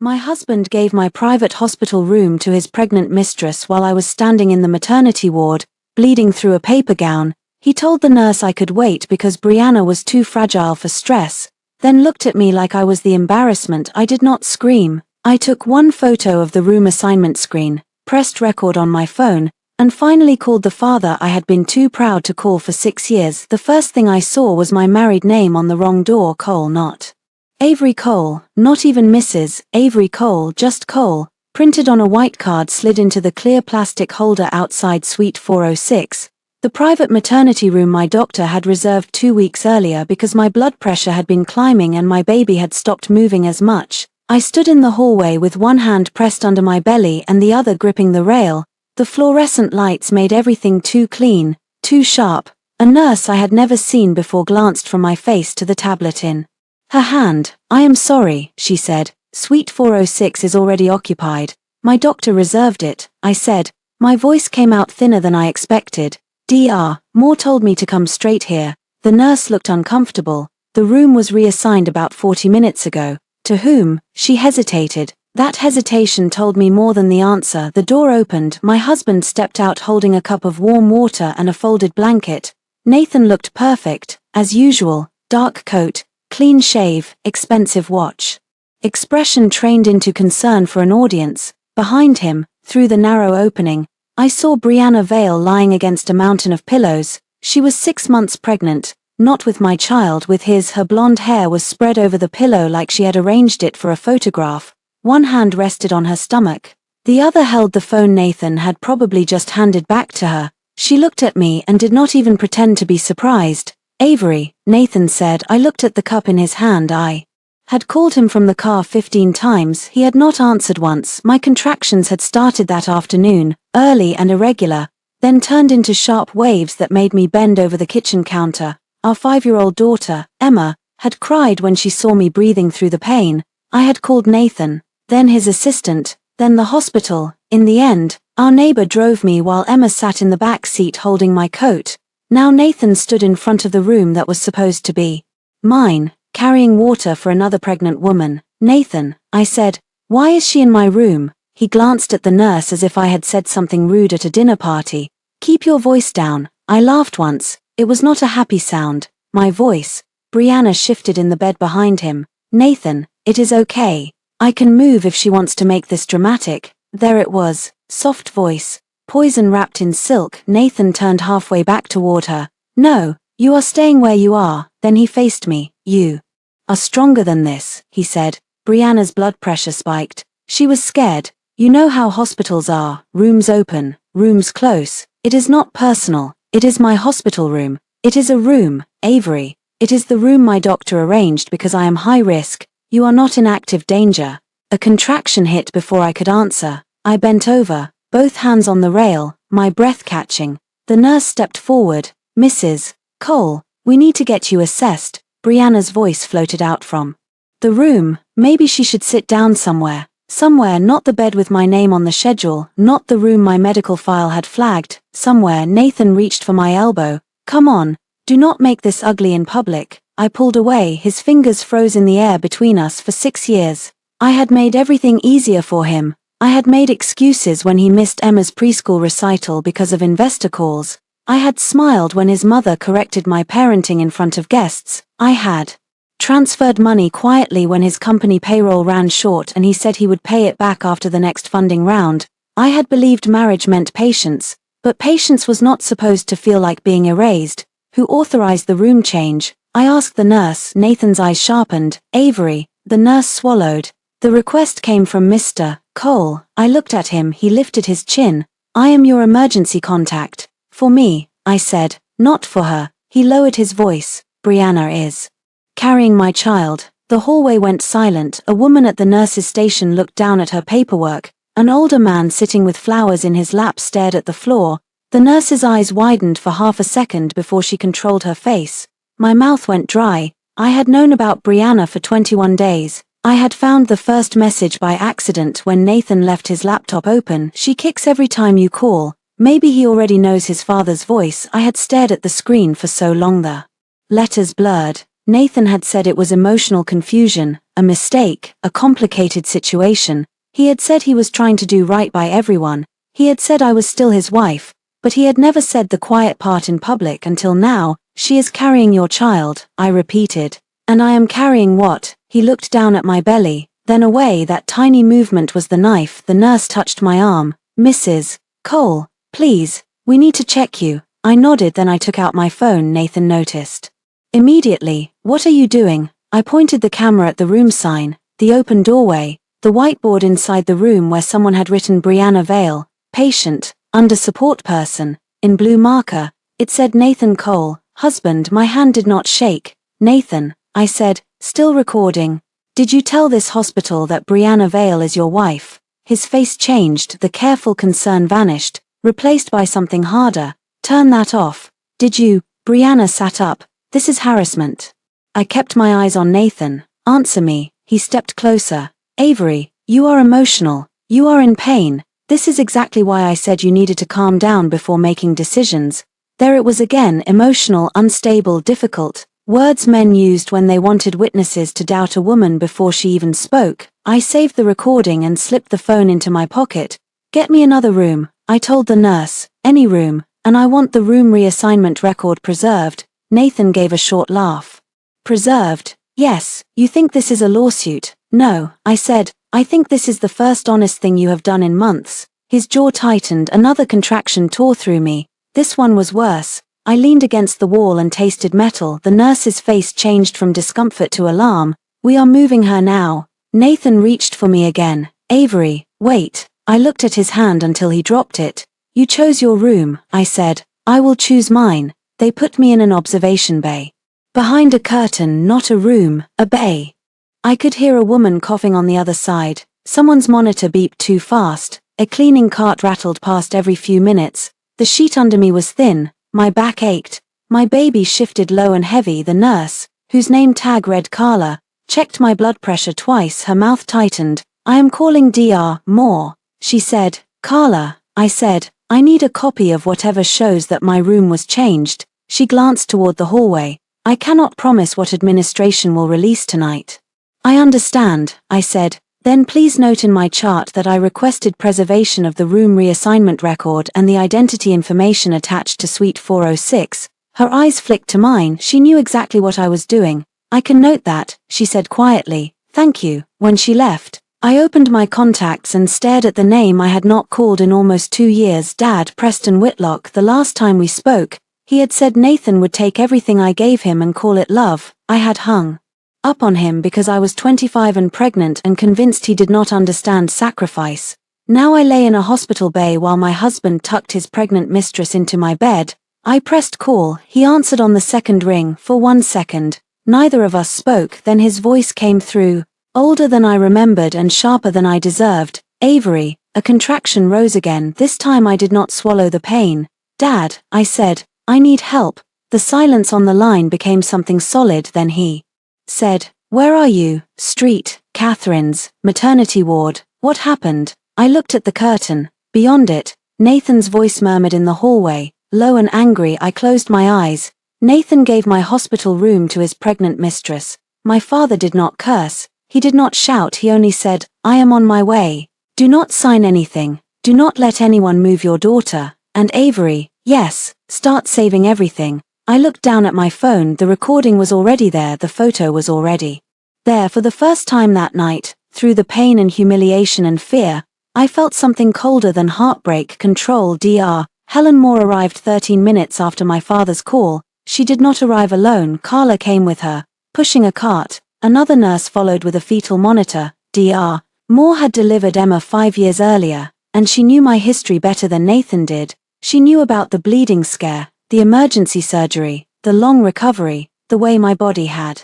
My husband gave my private hospital room to his pregnant mistress while I was standing in the maternity ward, bleeding through a paper gown. He told the nurse I could wait because Brianna was too fragile for stress, then looked at me like I was the embarrassment. I did not scream. I took one photo of the room assignment screen, pressed record on my phone, and finally called the father I had been too proud to call for 6 years. The first thing I saw was my married name on the wrong door. Cole, not Avery Cole, not even Mrs. Avery Cole, just Cole, printed on a white card slid into the clear plastic holder outside Suite 406, the private maternity room my doctor had reserved 2 weeks earlier because my blood pressure had been climbing and my baby had stopped moving as much. I stood in the hallway with one hand pressed under my belly and the other gripping the rail. The fluorescent lights made everything too clean, too sharp. A nurse I had never seen before glanced from my face to the tablet in her hand. "I am sorry," she said. "Suite 406 is already occupied. My doctor reserved it," I said. My voice came out thinner than I expected. "Dr. Moore told me to come straight here." The nurse looked uncomfortable. "The room was reassigned about 40 minutes ago." "To whom?" She hesitated. That hesitation told me more than the answer. The door opened. My husband stepped out holding a cup of warm water and a folded blanket. Nathan looked perfect, as usual. Dark coat, clean shave, expensive watch. Expression trained into concern for an audience. Behind him, through the narrow opening, I saw Brianna Vale lying against a mountain of pillows. She was 6 months pregnant, not with my child, with his. Her blonde hair was spread over the pillow like she had arranged it for a photograph. One hand rested on her stomach. The other held the phone Nathan had probably just handed back to her. She looked at me and did not even pretend to be surprised. "Avery," Nathan said. I looked at the cup in his hand. I had called him from the car 15 times. He had not answered once. My contractions had started that afternoon, early and irregular, then turned into sharp waves that made me bend over the kitchen counter. Our 5-year-old daughter, Emma, had cried when she saw me breathing through the pain. I had called Nathan, then his assistant, then the hospital. In the end, our neighbor drove me while Emma sat in the back seat holding my coat. Now Nathan stood in front of the room that was supposed to be mine, carrying water for another pregnant woman. "Nathan," I said, "why is she in my room?" He glanced at the nurse as if I had said something rude at a dinner party. "Keep your voice down." I laughed once. It was not a happy sound. My voice. Brianna shifted in the bed behind him. "Nathan, it is okay. I can move if she wants to make this dramatic." There it was. Soft voice. Poison wrapped in silk. Nathan turned halfway back toward her. "No, you are staying where you are." Then he faced me. "You are stronger than this," he said. Brianna's blood pressure spiked. She was scared. "You know how hospitals are. Rooms open, rooms close. It is not personal. It is my hospital room. It is a room, Avery. It is the room my doctor arranged because I am high risk. You are not in active danger." A contraction hit before I could answer. I bent over, both hands on the rail, my breath catching. The nurse stepped forward. "Mrs. Cole, we need to get you assessed." Brianna's voice floated out from the room. Maybe she should sit down somewhere. Somewhere, not the bed with my name on the schedule, not the room my medical file had flagged. Somewhere. Nathan reached for my elbow. "Come on, do not make this ugly in public." I pulled away. His fingers froze in the air between us. For 6 years, I had made everything easier for him. I had made excuses when he missed Emma's preschool recital because of investor calls. I had smiled when his mother corrected my parenting in front of guests. I had transferred money quietly when his company payroll ran short and he said he would pay it back after the next funding round. I had believed marriage meant patience, but patience was not supposed to feel like being erased. Who authorized the room change? I asked the nurse. Nathan's eyes sharpened. "Avery." The nurse swallowed. "The request came from Mr. Cole." I looked at him. He lifted his chin. "I am your emergency contact." "For me," I said, "not for her." He lowered his voice. "Brianna is carrying my child." The hallway went silent. A woman at the nurse's station looked down at her paperwork. An older man sitting with flowers in his lap stared at the floor. The nurse's eyes widened for half a second before she controlled her face. My mouth went dry. I had known about Brianna for 21 days. I had found the first message by accident when Nathan left his laptop open. "She kicks every time you call." Maybe he already knows his father's voice. I had stared at the screen for so long the letters blurred. Nathan had said it was emotional confusion, a mistake, a complicated situation. He had said he was trying to do right by everyone. He had said I was still his wife, but he had never said the quiet part in public until now. She is carrying your child, I repeated. And I am carrying what? He looked down at my belly, then away. That tiny movement was the knife. The nurse touched my arm. Mrs. Cole, please, we need to check you. I nodded, then I took out my phone. Nathan noticed immediately. What are you doing? I pointed the camera at the room sign, the open doorway, the whiteboard inside the room where someone had written Brianna Vale, patient, under support person, in blue marker. It said Nathan Cole, husband. My hand did not shake. Nathan, I said, still recording. Did you tell this hospital that Brianna Vale is your wife? His face changed, the careful concern vanished, replaced by something harder. Turn that off. Did you? Brianna sat up. This is harassment. I kept my eyes on Nathan. Answer me. He stepped closer. Avery, you are emotional. You are in pain. This is exactly why I said you needed to calm down before making decisions. There it was again, emotional, unstable, difficult. Words men used when they wanted witnesses to doubt a woman before she even spoke. I saved the recording and slipped the phone into my pocket. Get me another room, I told the nurse. Any room, and I want the room reassignment record preserved. Nathan gave a short laugh. Preserved? Yes, you think this is a lawsuit? No, I said, I think this is the first honest thing you have done in months. His jaw tightened, another contraction tore through me. This one was worse. I leaned against the wall and tasted metal. The nurse's face changed from discomfort to alarm. We are moving her now. Nathan reached for me again. Avery, wait. I looked at his hand until he dropped it. You chose your room, I said. I will choose mine. They put me in an observation bay. Behind a curtain, not a room, a bay. I could hear a woman coughing on the other side. Someone's monitor beeped too fast. A cleaning cart rattled past every few minutes. The sheet under me was thin. My back ached. My baby shifted low and heavy. The nurse, whose name tag read Carla, checked my blood pressure twice. Her mouth tightened. I am calling Dr. Moore, she said. Carla, I said, I need a copy of whatever shows that my room was changed. She glanced toward the hallway. I cannot promise what administration will release tonight. I understand, I said. Then please note in my chart that I requested preservation of the room reassignment record and the identity information attached to Suite 406. Her eyes flicked to mine. She knew exactly what I was doing. I can note that, she said quietly. Thank you. When she left, I opened my contacts and stared at the name I had not called in almost 2 years. Dad, Preston Whitlock. The last time we spoke, he had said Nathan would take everything I gave him and call it love. I had hung up on him because I was 25 and pregnant and convinced he did not understand sacrifice. Now I lay in a hospital bay while my husband tucked his pregnant mistress into my bed. I pressed call. He answered on the second ring. For 1 second, neither of us spoke. Then his voice came through, older than I remembered and sharper than I deserved. Avery. A contraction rose again. This time I did not swallow the pain. Dad, I said, I need help. The silence on the line became something solid. Then he said, where are you? Street, Catherine's, maternity ward. What happened? I looked at the curtain. Beyond it, Nathan's voice murmured in the hallway, low and angry. I closed my eyes. Nathan gave my hospital room to his pregnant mistress. My father did not curse. He did not shout. He only said, I am on my way. Do not sign anything. Do not let anyone move your daughter. And Avery, yes, start saving everything. I looked down at my phone. The recording was already there. The photo was already there. For the first time that night, through the pain and humiliation and fear, I felt something colder than heartbreak. Control. Dr. Helen Moore arrived 13 minutes after my father's call. She did not arrive alone. Carla came with her, pushing a cart. Another nurse followed with a fetal monitor. Dr. Moore had delivered Emma 5 years earlier, and she knew my history better than Nathan did. She knew about the bleeding scare, the emergency surgery, the long recovery, the way my body had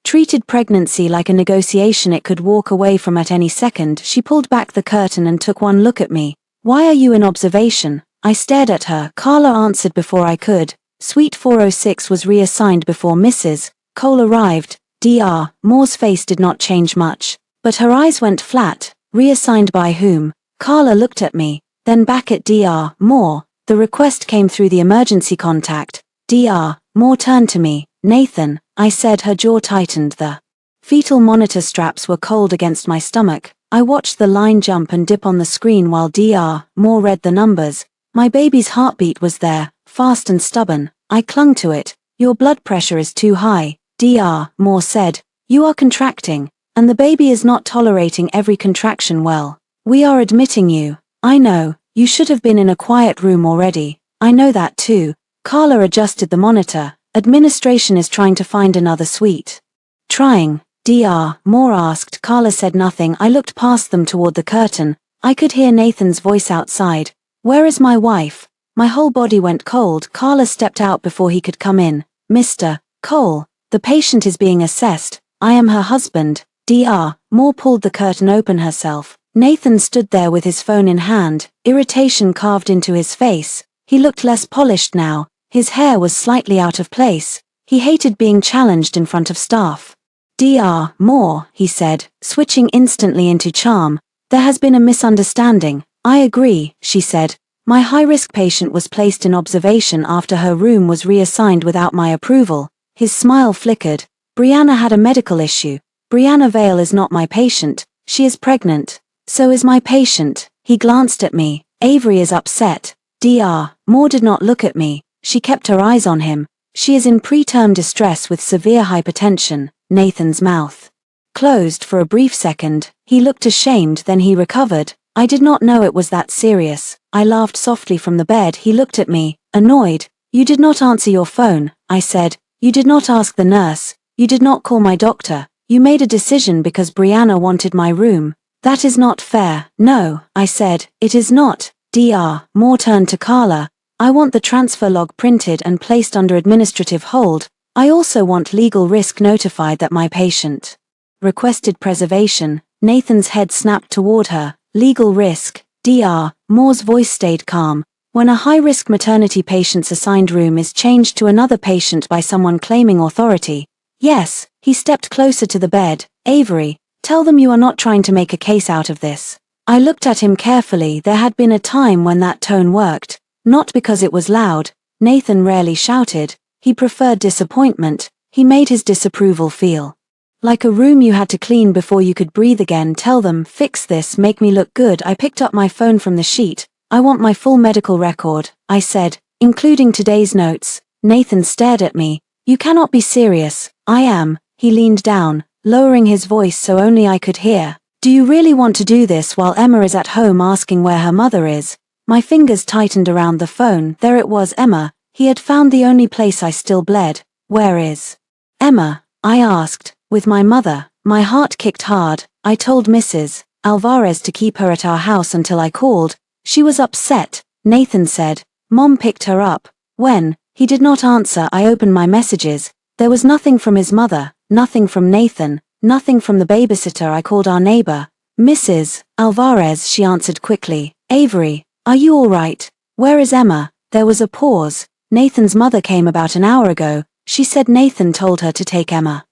treated pregnancy like a negotiation it could walk away from at any second. She pulled back the curtain and took one look at me. Why are you in observation? I stared at her. Carla answered before I could. Suite 406 was reassigned before Mrs. Cole arrived. Dr. Moore's face did not change much, but her eyes went flat. Reassigned by whom? Carla looked at me, then back at Dr. Moore. The request came through the emergency contact. Dr. Moore turned to me. Nathan, I said. Her jaw tightened. The fetal monitor straps were cold against my stomach. I watched the line jump and dip on the screen while Dr. Moore read the numbers. My baby's heartbeat was there, fast and stubborn. I clung to it. Your blood pressure is too high, Dr. Moore said. You are contracting, and the baby is not tolerating every contraction well. We are admitting you. I know, you should have been in a quiet room already. I know that too. Carla adjusted the monitor. Administration is trying to find another suite. Trying? Dr. Moore asked. Carla said nothing. I looked past them toward the curtain. I could hear Nathan's voice outside. Where is my wife? My whole body went cold. Carla stepped out before he could come in. Mr. Cole, the patient is being assessed. I am her husband. Dr. Moore pulled the curtain open herself. Nathan stood there with his phone in hand, irritation carved into his face. He looked less polished now. His hair was slightly out of place. He hated being challenged in front of staff. Dr. Moore, he said, switching instantly into charm. There has been a misunderstanding. I agree, she said. My high-risk patient was placed in observation after her room was reassigned without my approval. His smile flickered. Brianna had a medical issue. Brianna Vale is not my patient. She is pregnant. So is my patient. He glanced at me. Avery is upset. Dr. Moore did not look at me. She kept her eyes on him. She is in preterm distress with severe hypertension. Nathan's mouth closed for a brief second. He looked ashamed, then he recovered. I did not know it was that serious. I laughed softly from the bed. He looked at me, annoyed. You did not answer your phone, I said. You did not ask the nurse. You did not call my doctor. You made a decision because Brianna wanted my room. That is not fair. No, I said, it is not. Dr. Moore turned to Carla. I want the transfer log printed and placed under administrative hold. I also want legal risk notified that my patient requested preservation. Nathan's head snapped toward her. Legal risk. Dr. Moore's voice stayed calm. When a high-risk maternity patient's assigned room is changed to another patient by someone claiming authority. Yes, he stepped closer to the bed. Avery, tell them you are not trying to make a case out of this. I looked at him carefully. There had been a time when that tone worked. Not because it was loud. Nathan rarely shouted. He preferred disappointment. He made his disapproval feel like a room you had to clean before you could breathe again. Tell them, fix this, make me look good. I picked up my phone from the sheet. I want my full medical record, I said, including today's notes. Nathan stared at me. You cannot be serious. I am. He leaned down, lowering his voice so only I could hear. Do you really want to do this while Emma is at home asking where her mother is? My fingers tightened around the phone. There it was, Emma. He had found the only place I still bled. Where is Emma? I asked. With my mother. My heart kicked hard. I told Mrs. Alvarez to keep her at our house until I called. She was upset. Nathan said. Mom picked her up. When? He did not answer. I opened my messages. There was nothing from his mother, nothing from Nathan, nothing from the babysitter. I called our neighbor. Mrs. Alvarez, she answered quickly. Avery, are you all right? Where is Emma? There was a pause. Nathan's mother came about an hour ago. She said Nathan told her to take Emma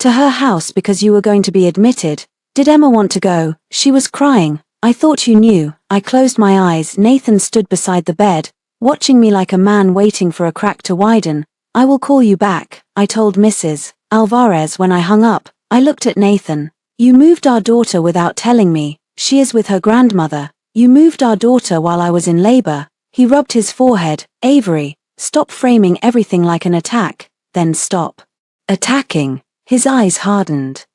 to her house because you were going to be admitted. Did Emma want to go? She was crying. I thought you knew. I closed my eyes. Nathan stood beside the bed, watching me like a man waiting for a crack to widen. I will call you back, I told Mrs. Alvarez when I hung up. I looked at Nathan. You moved our daughter without telling me. She is with her grandmother. You moved our daughter while I was in labor. He rubbed his forehead. Avery, stop framing everything like an attack. Then stop attacking. His eyes hardened.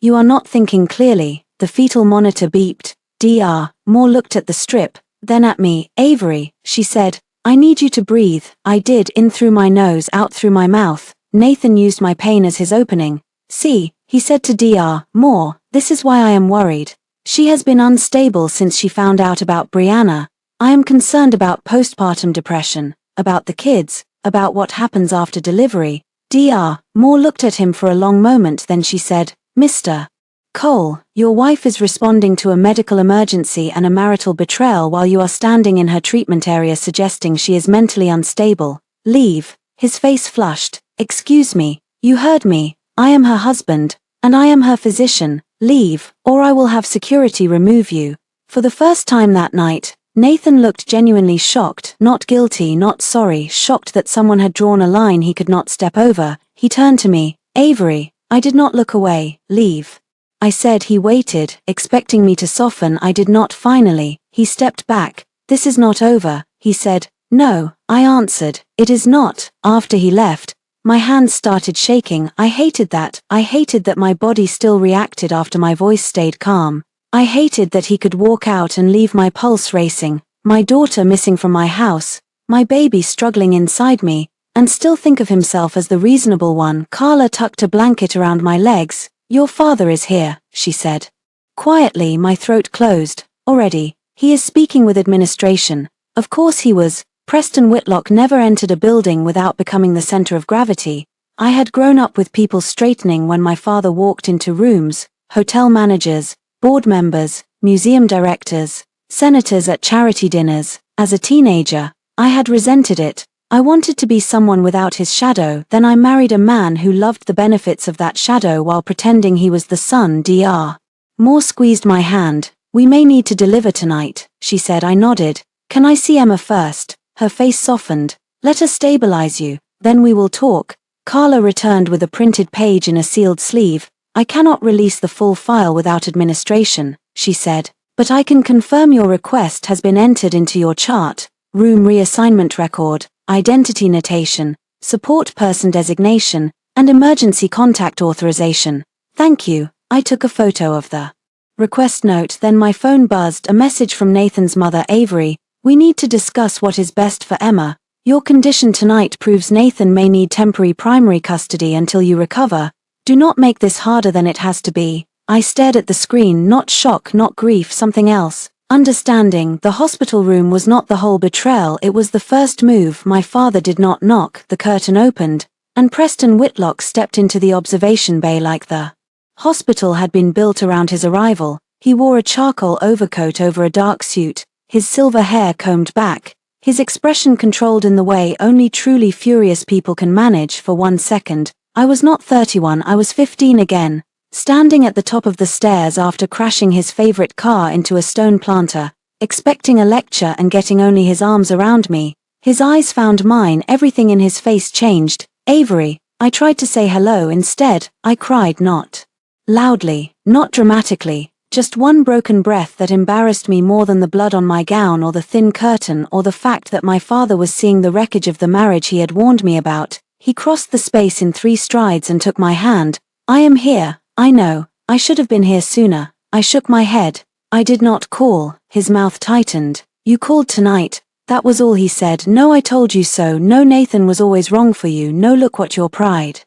You are not thinking clearly. The fetal monitor beeped. Dr. Moore looked at the strip, then at me. Avery, she said, I need you to breathe. I did, in through my nose, out through my mouth. Nathan used my pain as his opening. See, he said to Dr. Moore, this is why I am worried. She has been unstable since she found out about Brianna. I am concerned about postpartum depression, about the kids, about what happens after delivery. Dr. Moore looked at him for a long moment, then she said, Mr. Cole, your wife is responding to a medical emergency and a marital betrayal while you are standing in her treatment area suggesting she is mentally unstable. Leave. His face flushed. Excuse me. You heard me. I am her husband, and I am her physician. Leave, or I will have security remove you. For the first time that night, Nathan looked genuinely shocked, not guilty, not sorry, shocked that someone had drawn a line he could not step over. He turned to me. Avery, I did not look away, leave. I said. He waited, expecting me to soften. I did not. Finally, he stepped back. This is not over, he said. No, I answered, it is not. After he left, my hands started shaking. I hated that. I hated that my body still reacted after my voice stayed calm. I hated that he could walk out and leave my pulse racing, my daughter missing from my house, my baby struggling inside me, and still think of himself as the reasonable one. Carla tucked a blanket around my legs. Your father is here, she said. Quietly, my throat closed. Already, he is speaking with administration. Of course he was. Preston Whitlock never entered a building without becoming the center of gravity. I had grown up with people straightening when my father walked into rooms, hotel managers, board members, museum directors, senators at charity dinners. As a teenager, I had resented it. I wanted to be someone without his shadow. Then I married a man who loved the benefits of that shadow while pretending he was the sun. Dr. Moore squeezed my hand. We may need to deliver tonight, she said. I nodded. Can I see Emma first? Her face softened. Let us stabilize you, then we will talk. Carla returned with a printed page in a sealed sleeve. I cannot release the full file without administration, she said, but I can confirm your request has been entered into your chart, room reassignment record, identity notation, support person designation, and emergency contact authorization. Thank you. I took a photo of the request note. Then my phone buzzed. A message from Nathan's mother. Avery, we need to discuss what is best for Emma. Your condition tonight proves Nathan may need temporary primary custody until you recover. Do not make this harder than it has to be. I stared at the screen. Not shock, not grief, something else. Understanding. The hospital room was not the whole betrayal, it was the first move. My father did not knock. The curtain opened, and Preston Whitlock stepped into the observation bay like the hospital had been built around his arrival. He wore a charcoal overcoat over a dark suit, his silver hair combed back, his expression controlled in the way only truly furious people can manage. For 1 second, I was not 31, I was 15 again. Standing at the top of the stairs after crashing his favorite car into a stone planter, expecting a lecture and getting only his arms around me. His eyes found mine. Everything in his face changed. Avery, I tried to say hello. Instead, I cried, not loudly, not dramatically, just one broken breath that embarrassed me more than the blood on my gown or the thin curtain or the fact that my father was seeing the wreckage of the marriage he had warned me about. He crossed the space in 3 strides and took my hand. I am here. I know, I should have been here sooner. I shook my head. I did not call. His mouth tightened. You called tonight. That was all he said. No, I told you so. No, Nathan was always wrong for you. No, look what your pride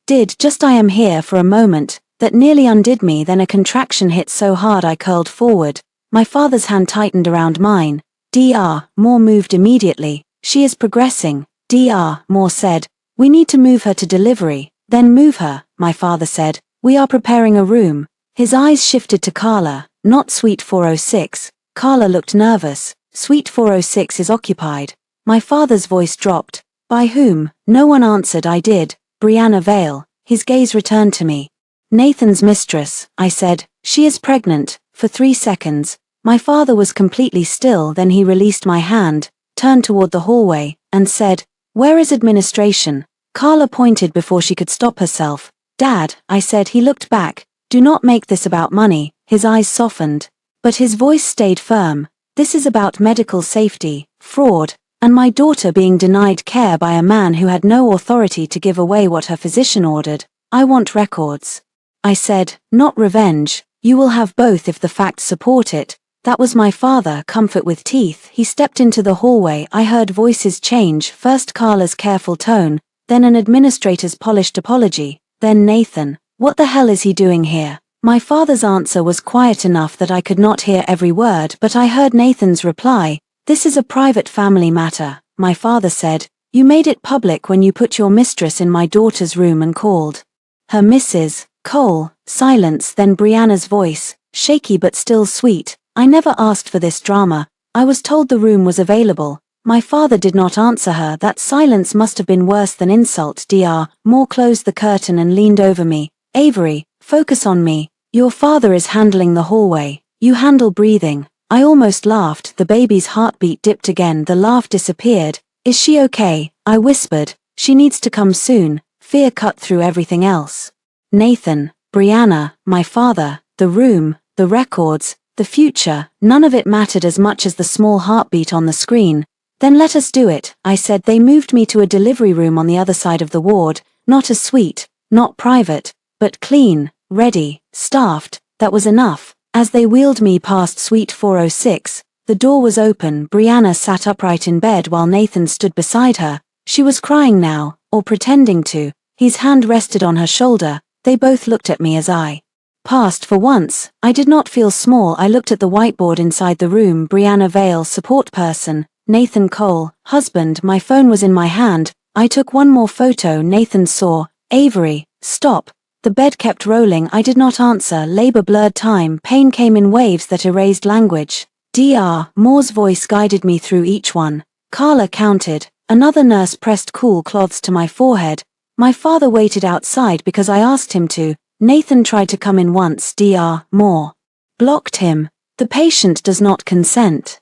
did. Just I am here. For a moment, that nearly undid me. Then a contraction hit so hard I curled forward. My father's hand tightened around mine. Dr. Moore moved immediately. She is progressing. Dr. Moore said. We need to move her to delivery. Then move her, my father said. We are preparing a room. His eyes shifted to Carla. Not Suite 406. Carla looked nervous. Suite 406 is occupied. My father's voice dropped. By whom? No one answered. I did. Brianna Vale. His gaze returned to me. Nathan's mistress, I said. She is pregnant. For 3 seconds, my father was completely still. Then he released my hand, turned toward the hallway, and said, Where is administration? Carla pointed before she could stop herself. Dad, I said. He looked back. Do not make this about money. His eyes softened, but his voice stayed firm. This is about medical safety, fraud, and my daughter being denied care by a man who had no authority to give away what her physician ordered. I want records. I said, not revenge. You will have both if the facts support it. That was my father, comfort with teeth. He stepped into the hallway. I heard voices change, first Carla's careful tone, then an administrator's polished apology. Then Nathan, what the hell is he doing here? My father's answer was quiet enough that I could not hear every word, but I heard Nathan's reply. This is a private family matter, my father said. You made it public when you put your mistress in my daughter's room and called her Mrs. Cole. Silence, then Brianna's voice, shaky but still sweet. I never asked for this drama. I was told the room was available. My father did not answer her. That silence must have been worse than insult. Dr. Moore closed the curtain and leaned over me. Avery, focus on me. Your father is handling the hallway. You handle breathing. I almost laughed. The baby's heartbeat dipped again. The laugh disappeared. Is she okay? I whispered. She needs to come soon. Fear cut through everything else. Nathan, Brianna, my father, the room, the records, the future, none of it mattered as much as the small heartbeat on the screen. Then let us do it, I said. They moved me to a delivery room on the other side of the ward, not a suite, not private, but clean, ready, staffed. That was enough. As they wheeled me past suite 406, the door was open. Brianna sat upright in bed while Nathan stood beside her. She was crying now, or pretending to. His hand rested on her shoulder. They both looked at me as I passed. For once, I did not feel small. I looked at the whiteboard inside the room. Brianna Vale, support person. Nathan Cole, husband. My phone was in my hand. I took one more photo. Nathan saw. Avery, stop. The bed kept rolling. I did not answer. Labor blurred time. Pain came in waves that erased language. Dr. Moore's voice guided me through each one. Carla counted. Another nurse pressed cool cloths to my forehead. My father waited outside because I asked him to. Nathan tried to come in once. Dr. Moore blocked him. The patient does not consent.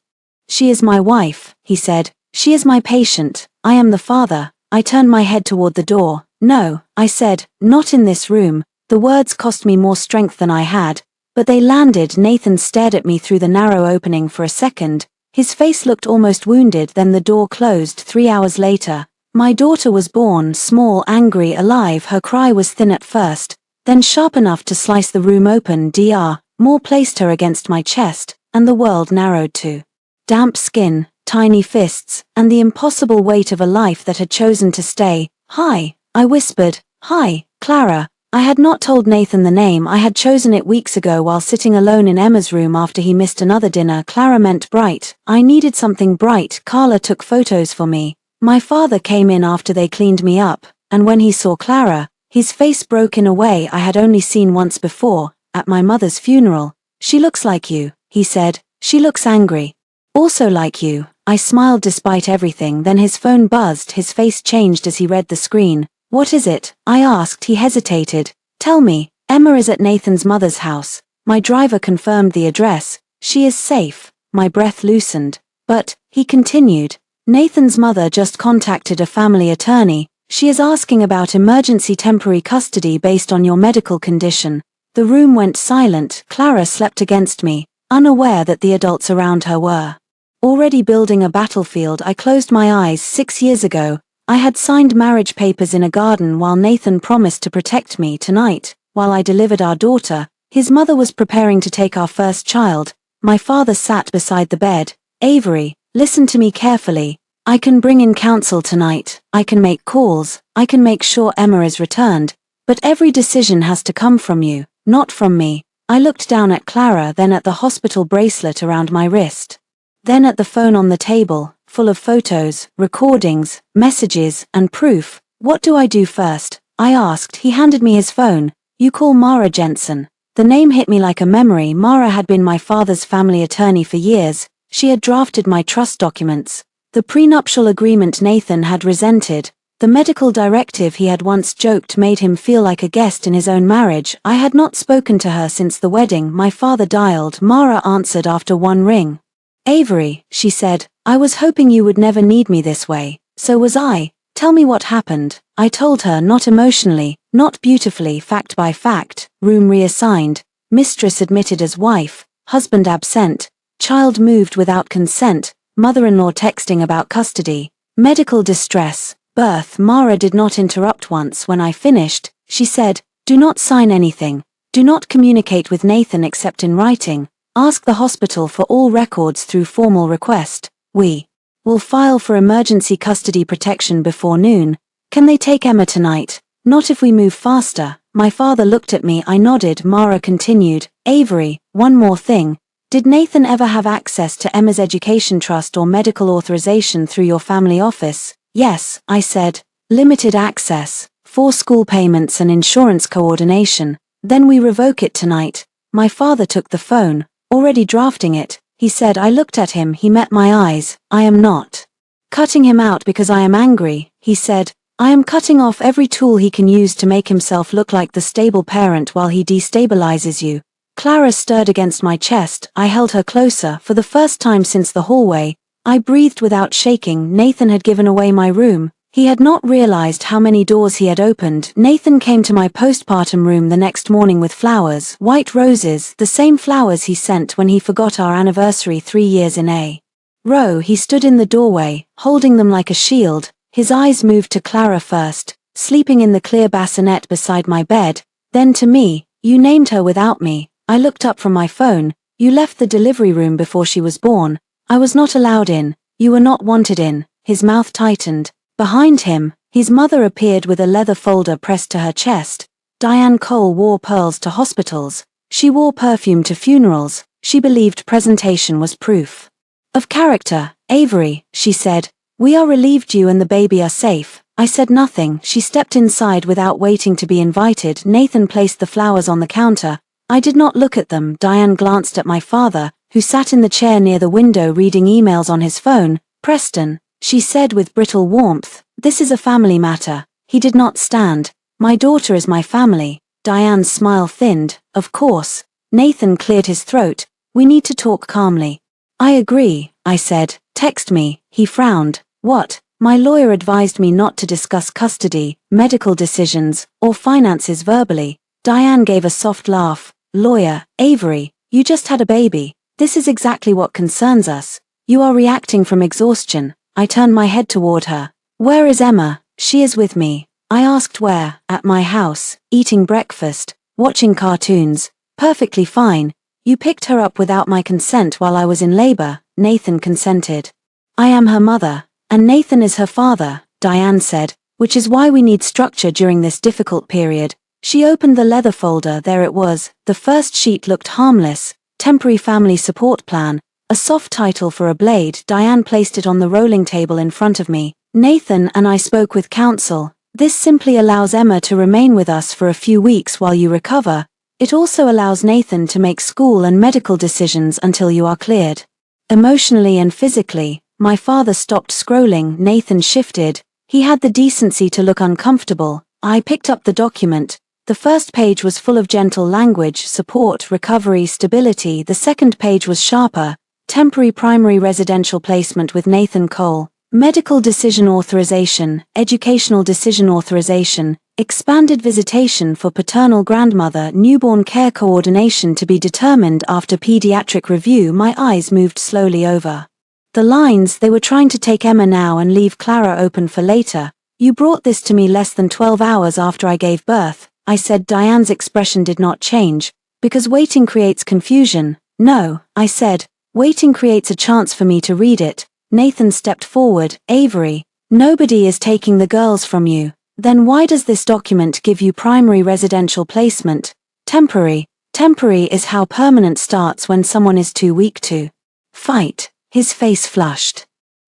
She is my wife, he said. She is my patient. I am the father. I turned my head toward the door. No, I said, not in this room. The words cost me more strength than I had, but they landed. Nathan stared at me through the narrow opening for a second. His face looked almost wounded. Then the door closed. 3 hours later, my daughter was born, small, angry, alive. Her cry was thin at first, then sharp enough to slice the room open. Dr. Moore placed her against my chest, and the world narrowed to damp skin, tiny fists, and the impossible weight of a life that had chosen to stay. Hi, I whispered. Hi, Clara. I had not told Nathan the name. I had chosen it weeks ago while sitting alone in Emma's room after he missed another dinner. Clara meant bright. I needed something bright. Carla took photos for me. My father came in after they cleaned me up, and when he saw Clara, his face broke in a way I had only seen once before, at my mother's funeral. She looks like you, he said. She looks angry. Also like you. I smiled despite everything. Then his phone buzzed. His face changed as he read the screen. What is it? I asked. He hesitated. Tell me. Emma is at Nathan's mother's house. My driver confirmed the address. She is safe. My breath loosened. But, he continued, Nathan's mother just contacted a family attorney. She is asking about emergency temporary custody based on your medical condition. The room went silent. Clara slept against me, unaware that the adults around her were already building a battlefield. I closed my eyes. 6 years ago, I had signed marriage papers in a garden while Nathan promised to protect me. Tonight, while I delivered our daughter, his mother was preparing to take our first child. My father sat beside the bed. Avery, listen to me carefully. I can bring in counsel tonight. I can make calls. I can make sure Emma is returned. But every decision has to come from you, not from me. I looked down at Clara, then at the hospital bracelet around my wrist. Then at the phone on the table, full of photos, recordings, messages, and proof. What do I do first? I asked. He handed me his phone. You call Mara Jensen. The name hit me like a memory. Mara had been my father's family attorney for years. She had drafted my trust documents, the prenuptial agreement Nathan had resented, the medical directive he had once joked made him feel like a guest in his own marriage. I had not spoken to her since the wedding. My father dialed. Mara answered after one ring. Avery, she said, I was hoping you would never need me this way. So was I. Tell me what happened. I told her, not emotionally, not beautifully, fact by fact. Room reassigned. Mistress admitted as wife. Husband absent. Child moved without consent. Mother-in-law texting about custody. Medical distress. Birth. Mara did not interrupt once. When I finished, she said, do not sign anything. Do not communicate with Nathan except in writing. Ask the hospital for all records through formal request. We will file for emergency custody protection before noon. Can they take Emma tonight? Not if we move faster. My father looked at me. I nodded. Mara continued. Avery, one more thing. Did Nathan ever have access to Emma's education trust or medical authorization through your family office? Yes, I said. Limited access, for school payments and insurance coordination. Then we revoke it tonight. My father took the phone, already drafting it. He said. I looked at him. He met my eyes. I am not cutting him out because I am angry, he said. I am cutting off every tool he can use to make himself look like the stable parent while he destabilizes you. Clara stirred against my chest. I held her closer. For the first time since the hallway, I breathed without shaking. Nathan had given away my room. He had not realized how many doors he had opened. Nathan came to my postpartum room the next morning with flowers, white roses, the same flowers he sent when he forgot our anniversary 3 years in a row. He stood in the doorway, holding them like a shield. His eyes moved to Clara first, sleeping in the clear bassinet beside my bed, then to me. You named her without me. I looked up from my phone. You left the delivery room before she was born. I was not allowed in. You were not wanted in. His mouth tightened. Behind him, his mother appeared with a leather folder pressed to her chest. Diane Cole wore pearls to hospitals. She wore perfume to funerals. She believed presentation was proof of character. Avery, she said, we are relieved you and the baby are safe. I said nothing. She stepped inside without waiting to be invited. Nathan placed the flowers on the counter. I did not look at them. Diane glanced at my father, who sat in the chair near the window reading emails on his phone. Preston, she said with brittle warmth, this is a family matter. He did not stand. My daughter is my family. Diane's smile thinned. Of course. Nathan cleared his throat. We need to talk calmly. I agree, I said. Text me. He frowned. What? My lawyer advised me not to discuss custody, medical decisions, or finances verbally. Diane gave a soft laugh. Lawyer, Avery, you just had a baby. This is exactly what concerns us. You are reacting from exhaustion. I turned my head toward her. Where is Emma? She is with me. I asked where. At my house, eating breakfast, watching cartoons. Perfectly fine. You picked her up without my consent while I was in labor. Nathan consented. I am her mother, and Nathan is her father, Diane said, which is why we need structure during this difficult period. She opened the leather folder. There it was. The first sheet looked harmless. Temporary family support plan. A soft title for a blade. Diane placed it on the rolling table in front of me. Nathan and I spoke with counsel. This simply allows Emma to remain with us for a few weeks while you recover. It also allows Nathan to make school and medical decisions until you are cleared. Emotionally and physically, my father stopped scrolling. Nathan shifted. He had the decency to look uncomfortable. I picked up the document. The first page was full of gentle language, support, recovery, stability. The second page was sharper. Temporary primary residential placement with Nathan Cole. Medical decision authorization, educational decision authorization, expanded visitation for paternal grandmother, newborn care coordination to be determined after pediatric review. My eyes moved slowly over the lines. They were trying to take Emma now and leave Clara open for later. You brought this to me less than 12 hours after I gave birth, I said. Diane's expression did not change. Because waiting creates confusion. No, I said. Waiting creates a chance for me to read it. Nathan stepped forward. Avery, nobody is taking the girls from you. Then why does this document give you primary residential placement? Temporary. Temporary is how permanent starts when someone is too weak to fight. His face flushed.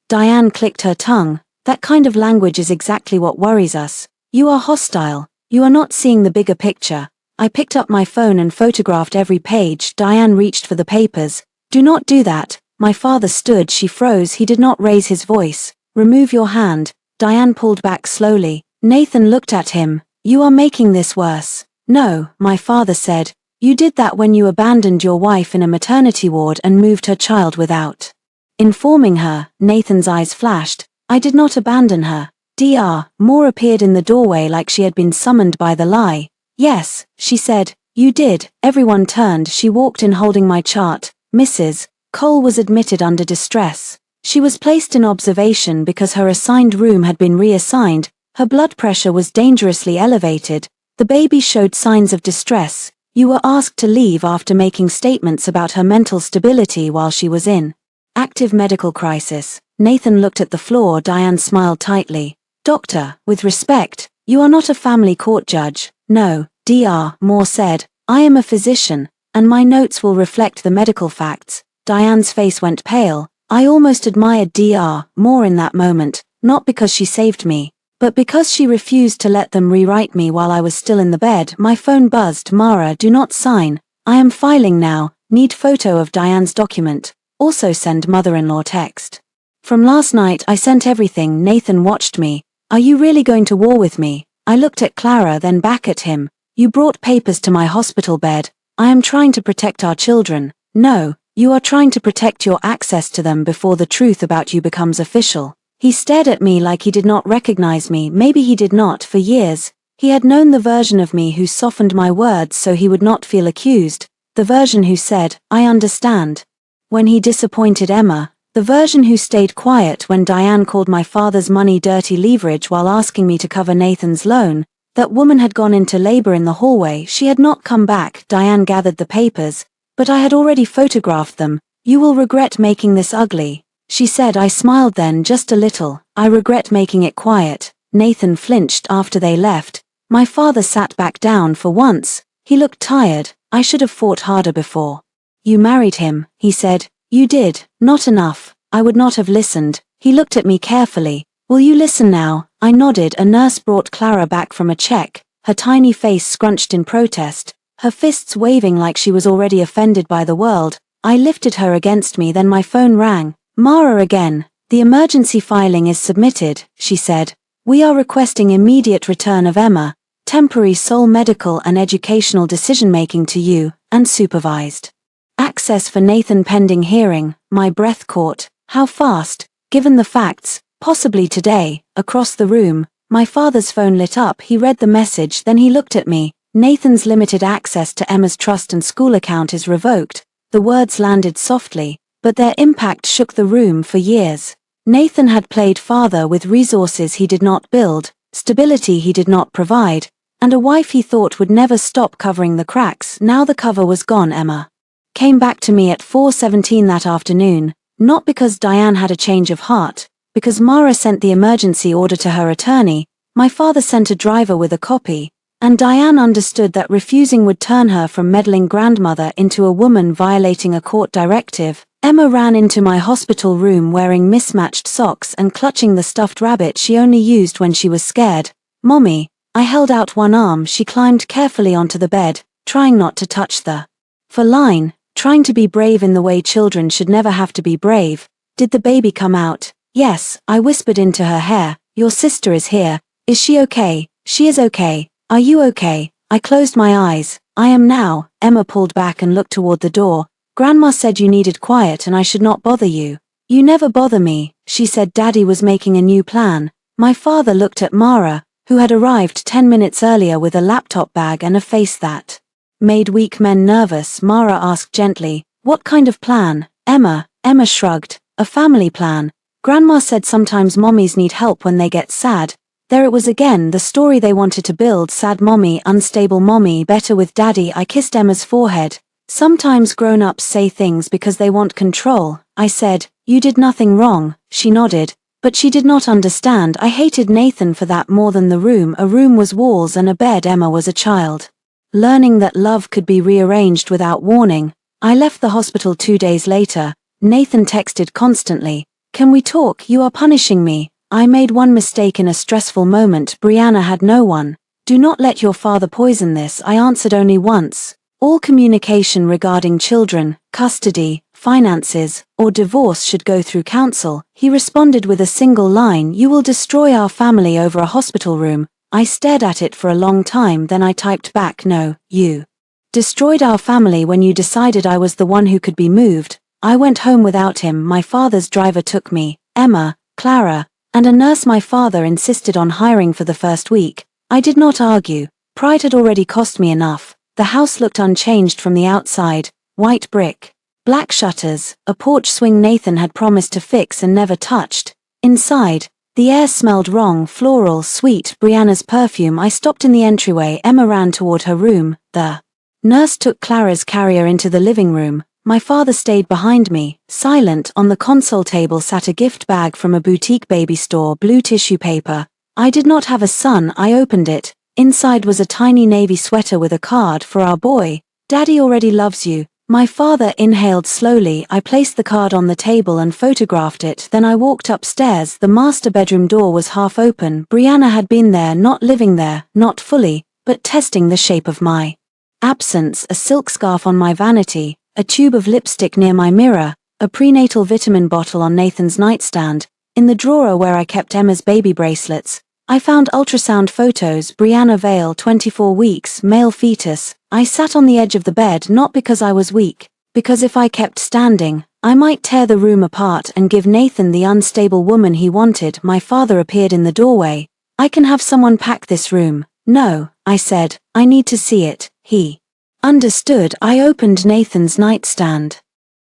Diane clicked her tongue. That kind of language is exactly what worries us. You are hostile. You are not seeing the bigger picture. I picked up my phone and photographed every page. Diane reached for the papers. Do not do that. My father stood. She froze. He did not raise his voice. Remove your hand. Diane pulled back slowly. Nathan looked at him. You are making this worse. No, my father said. You did that when you abandoned your wife in a maternity ward and moved her child without informing her. Nathan's eyes flashed. I did not abandon her. Dr. Moore appeared in the doorway like she had been summoned by the lie. Yes, she said. You did. Everyone turned. She walked in holding my chart. Mrs. Cole was admitted under distress. She was placed in observation because her assigned room had been reassigned. Her blood pressure was dangerously elevated. The baby showed signs of distress. You were asked to leave after making statements about her mental stability while she was in active medical crisis. Nathan looked at the floor. Diane smiled tightly. Doctor, with respect, you are not a family court judge. No, Dr. Moore said. I am a physician, and my notes will reflect the medical facts. Diane's face went pale. I almost admired Dr. Moore in that moment, not because she saved me, but because she refused to let them rewrite me while I was still in the bed. My phone buzzed. Mara, do not sign. I am filing now. Need photo of Diane's document. Also send mother-in-law text. From last night I sent everything. Nathan watched me. Are you really going to war with me? I looked at Clara, then back at him. You brought papers to my hospital bed. I am trying to protect our children. No, you are trying to protect your access to them before the truth about you becomes official. He stared at me like he did not recognize me. Maybe he did not. For years, he had known the version of me who softened my words so he would not feel accused, the version who said, "I understand," when he disappointed Emma, the version who stayed quiet when Diane called my father's money dirty leverage while asking me to cover Nathan's loan. That woman had gone into labor in the hallway. She had not come back. Diane gathered the papers, but I had already photographed them. "You will regret making this ugly," she said. I smiled then, just a little. "I regret making it quiet." Nathan flinched after they left. My father sat back down for once. He looked tired. "I should have fought harder before. You married him," he said. "You did, not enough." I would not have listened. He looked at me carefully. "Will you listen now?" I nodded. A nurse brought Clara back from a check, her tiny face scrunched in protest, her fists waving like she was already offended by the world. I lifted her against me, then my phone rang. "Mara again. The emergency filing is submitted," she said. "We are requesting immediate return of Emma, temporary sole medical and educational decision-making to you, and supervised access for Nathan pending hearing." My breath caught. How fast? Given the facts, possibly today. Across the room, my father's phone lit up. He read the message, then he looked at me. "Nathan's limited access to Emma's trust and school account is revoked." The words landed softly, but their impact shook the room. For years, Nathan had played father with resources he did not build, stability he did not provide, and a wife he thought would never stop covering the cracks. Now the cover was gone. Emma came back to me at 4:17 that afternoon, not because Diane had a change of heart, because Mara sent the emergency order to her attorney. My father sent a driver with a copy, and Diane understood that refusing would turn her from meddling grandmother into a woman violating a court directive. Emma ran into my hospital room wearing mismatched socks and clutching the stuffed rabbit she only used when she was scared. "Mommy." I held out one arm. She climbed carefully onto the bed, trying not to touch the feline, trying to be brave in the way children should never have to be brave. "Did the baby come out?" "Yes," I whispered into her hair. "Your sister is here. Is she okay?" "She is okay. Are you okay?" I closed my eyes. "I am now." Emma pulled back and looked toward the door. "Grandma said you needed quiet and I should not bother you." "You never bother me," she said. Daddy was making a new plan. My father looked at Mara, who had arrived 10 minutes earlier with a laptop bag and a face that made weak men nervous. Mara asked gently, "What kind of plan?" Emma shrugged. "A family plan. Grandma said sometimes mommies need help when they get sad." There it was again, the story they wanted to build. Sad mommy, unstable mommy, better with daddy. I kissed Emma's forehead. "Sometimes grown-ups say things because they want control," I said. "You did nothing wrong." She nodded, but she did not understand. I hated Nathan for that more than the room. A room was walls and a bed. Emma was a child, learning that love could be rearranged without warning. I left the hospital 2 days later. Nathan texted constantly. "Can we talk? You are punishing me." I made one mistake in a stressful moment. Brianna had no one. "Do not let your father poison this." I answered only once. "All communication regarding children, custody, finances, or divorce should go through counsel." He responded with a single line, "You will destroy our family over a hospital room." I stared at it for a long time, then I typed back, "No, you destroyed our family when you decided I was the one who could be moved." I went home without him. My father's driver took me, Emma, Clara, and a nurse my father insisted on hiring for the first week. I did not argue. Pride had already cost me enough. The house looked unchanged from the outside. White brick, black shutters, a porch swing Nathan had promised to fix and never touched. Inside, the air smelled wrong, floral, sweet, Brianna's perfume. I stopped in the entryway. Emma ran toward her room. The nurse took Clara's carrier into the living room. My father stayed behind me, silent. On the console table sat a gift bag from a boutique baby store, blue tissue paper. I did not have a son. I opened it. Inside was a tiny navy sweater with a card, "For our boy. Daddy already loves you." My father inhaled slowly. I placed the card on the table and photographed it. Then I walked upstairs. The master bedroom door was half open. Brianna had been there, not living there, not fully, but testing the shape of my absence. A silk scarf on my vanity, a tube of lipstick near my mirror, a prenatal vitamin bottle on Nathan's nightstand. In the drawer where I kept Emma's baby bracelets, I found ultrasound photos. Brianna Vale, 24 weeks, male fetus. I sat on the edge of the bed, not because I was weak, because if I kept standing, I might tear the room apart and give Nathan the unstable woman he wanted. My father appeared in the doorway. I can have someone pack this room. No, I said, I need to see it. He understood. I opened Nathan's nightstand.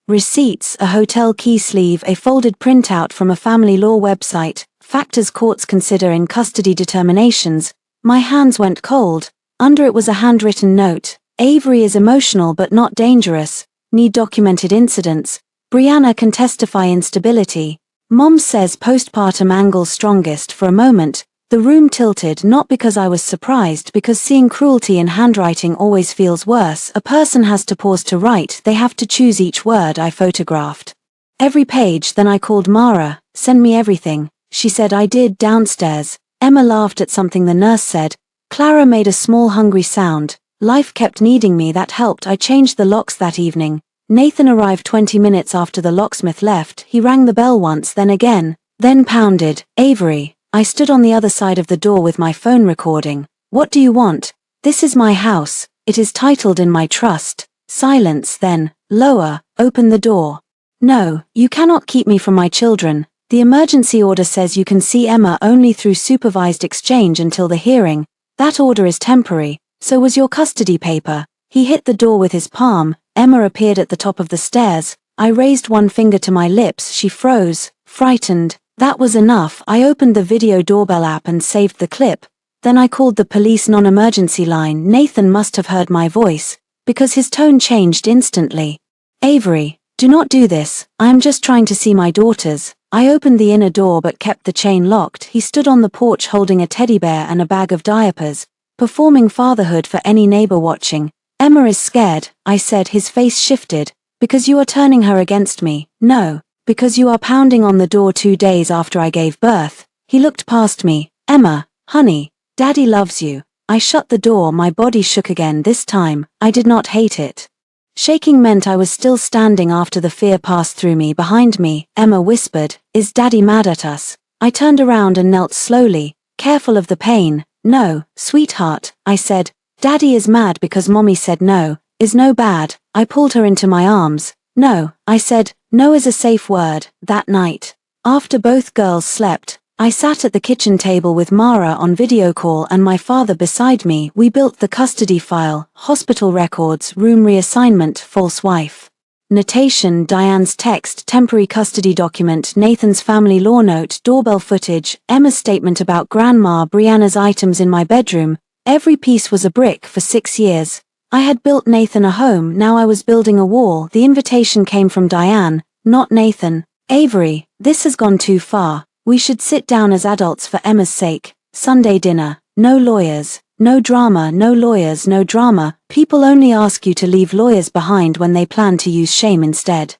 Receipts, a hotel key sleeve, a folded printout from a family law website, factors courts consider in custody determinations. My hands went cold. Under it was a handwritten note. Avery is emotional but not dangerous. Need documented incidents. Brianna can testify instability. Mom says postpartum angle strongest. For a moment, the room tilted, not because I was surprised, because seeing cruelty in handwriting always feels worse. A person has to pause to write, they have to choose each word. I photographed every page. Then I called Mara. Send me everything. She said I did. Downstairs. Emma laughed at something the nurse said. Clara made a small hungry sound. Life kept needing me. That helped. I changed the locks that evening. Nathan arrived 20 minutes after the locksmith left. He rang the bell once, then again, then pounded. Avery. I stood on the other side of the door with my phone recording. What do you want? This is my house. It is titled in my trust. Silence. Then, lower. Open the door. No, you cannot keep me from my children. The emergency order says you can see Emma only through supervised exchange until the hearing. That order is temporary. So was your custody paper. He hit the door with his palm. Emma appeared at the top of the stairs. I raised one finger to my lips. She froze, frightened. That was enough. I opened the video doorbell app and saved the clip. Then I called the police non-emergency line. Nathan must have heard my voice, because his tone changed instantly. Avery, do not do this. I am just trying to see my daughters. I opened the inner door but kept the chain locked. He stood on the porch holding a teddy bear and a bag of diapers, performing fatherhood for any neighbor watching. Emma is scared, I said. His face shifted. Because you are turning her against me. No. Because you are pounding on the door 2 days after I gave birth. He looked past me. Emma, honey, Daddy loves you. I shut the door. My body shook again. This time, I did not hate it. Shaking meant I was still standing after the fear passed through me. Behind me, Emma whispered, is Daddy mad at us? I turned around and knelt slowly, careful of the pain. No, sweetheart, I said. Daddy is mad because Mommy said no, is no bad. I pulled her into my arms. No, I said, no is a safe word. That night, after both girls slept, I sat at the kitchen table with Mara on video call and my father beside me. We built the custody file, hospital records, room reassignment, false wife notation, Diane's text, temporary custody document, Nathan's family law note, doorbell footage, Emma's statement about grandma, Brianna's items in my bedroom. Every piece was a brick. For 6 years, I had built Nathan a home. Now I was building a wall. The invitation came from Diane, not Nathan. Avery, this has gone too far. We should sit down as adults for Emma's sake. Sunday dinner. No lawyers. No drama. No lawyers. No drama. People only ask you to leave lawyers behind when they plan to use shame instead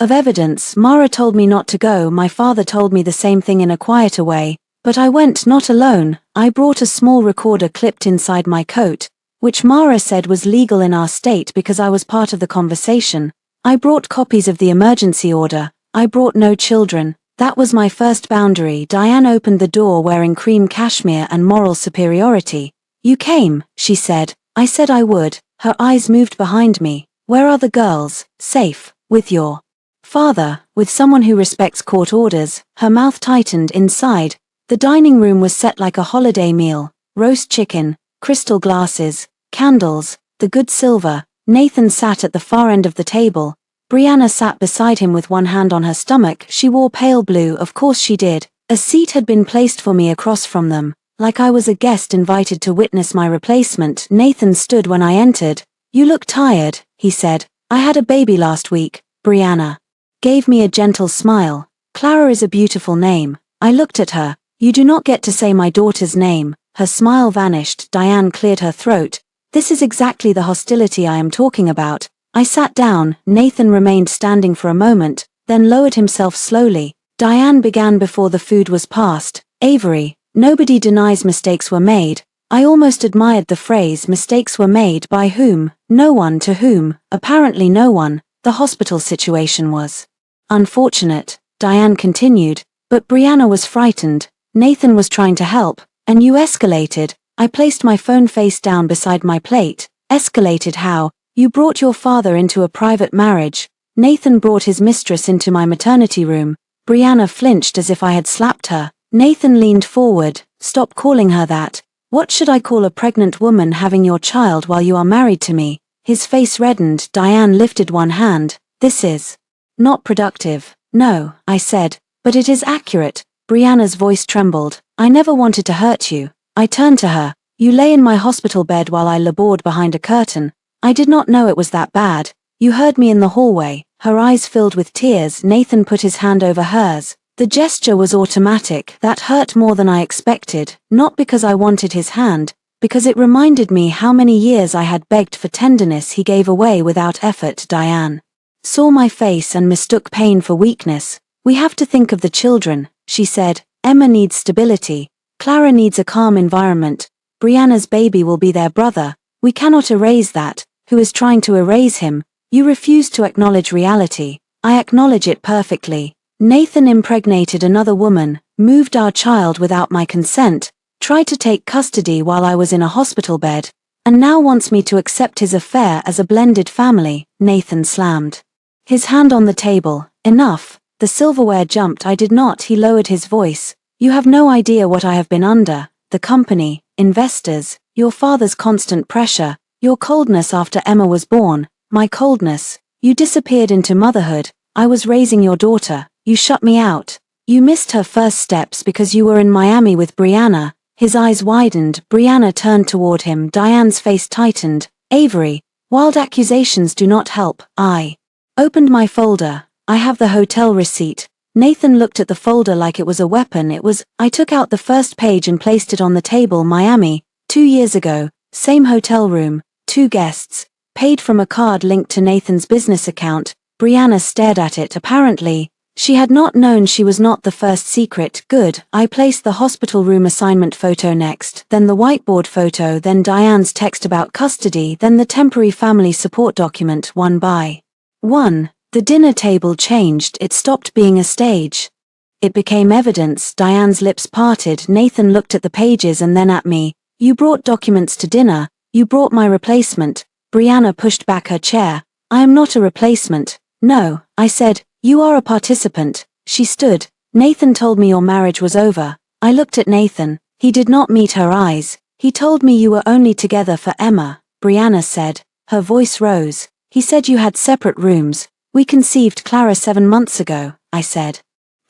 of evidence. Mara told me not to go. My father told me the same thing in a quieter way. But I went, not alone. I brought a small recorder clipped inside my coat, which Mara said was legal in our state because I was part of the conversation. I brought copies of the emergency order. I brought no children. That was my first boundary. Diane opened the door wearing cream cashmere and moral superiority. You came, she said. I said I would. Her eyes moved behind me. Where are the girls? Safe. With your father. With someone who respects court orders. Her mouth tightened. Inside, the dining room was set like a holiday meal. Roast chicken, crystal glasses, candles, the good silver. Nathan sat at the far end of the table. Brianna sat beside him with one hand on her stomach. She wore pale blue. Of course she did. A seat had been placed for me across from them, like I was a guest invited to witness my replacement. Nathan stood when I entered. You look tired, he said. I had a baby last week. Brianna gave me a gentle smile. Clara is a beautiful name. I looked at her. You do not get to say my daughter's name. Her smile vanished. Diane cleared her throat. This is exactly the hostility I am talking about. I sat down. Nathan remained standing for a moment, then lowered himself slowly. Diane began before the food was passed. Avery, nobody denies mistakes were made. I almost admired the phrase mistakes were made. By whom? No one. To whom? Apparently no one. The hospital situation was unfortunate, Diane continued, but Brianna was frightened. Nathan was trying to help, and you escalated. I placed my phone face down beside my plate. Escalated how? You brought your father into a private marriage. Nathan brought his mistress into my maternity room. Brianna flinched as if I had slapped her. Nathan leaned forward. Stop calling her that. What should I call a pregnant woman having your child while you are married to me? His face reddened. Diane lifted one hand. This is not productive. No, I said, but it is accurate. Brianna's voice trembled. I never wanted to hurt you. I turned to her. You lay in my hospital bed while I labored behind a curtain. I did not know it was that bad. You heard me in the hallway. Her eyes filled with tears. Nathan put his hand over hers. The gesture was automatic. That hurt more than I expected, not because I wanted his hand, because it reminded me how many years I had begged for tenderness he gave away without effort. Diane saw my face and mistook pain for weakness. We have to think of the children, she said. Emma needs stability. Clara needs a calm environment. Brianna's baby will be their brother. We cannot erase that. Who is trying to erase him? You refuse to acknowledge reality. I acknowledge it perfectly. Nathan impregnated another woman, moved our child without my consent, tried to take custody while I was in a hospital bed, and now wants me to accept his affair as a blended family. Nathan slammed his hand on the table. Enough. The silverware jumped. I did not. He lowered his voice. You have no idea what I have been under. The company, investors, your father's constant pressure, your coldness after Emma was born, my coldness. You disappeared into motherhood. I was raising your daughter. You shut me out. You missed her first steps because you were in Miami with Brianna. His eyes widened. Brianna turned toward him. Diane's face tightened. Avery, wild accusations do not help. I opened my folder. I have the hotel receipt. Nathan looked at the folder like it was a weapon. I took out the first page and placed it on the table. Miami, 2 years ago, same hotel room, 2 guests, paid from a card linked to Nathan's business account. Brianna stared at it. Apparently, she had not known she was not the first secret. Good. I placed the hospital room assignment photo next, then the whiteboard photo, then Diane's text about custody, then the temporary family support document. One by one, the dinner table changed. It stopped being a stage. It became evidence. Diane's lips parted. Nathan looked at the pages and then at me. You brought documents to dinner. You brought my replacement. Brianna pushed back her chair. I am not a replacement. No, I said. You are a participant. She stood. Nathan told me your marriage was over. I looked at Nathan. He did not meet her eyes. He told me you were only together for Emma. Brianna said. Her voice rose. He said you had separate rooms. We conceived Clara 7 months ago, I said.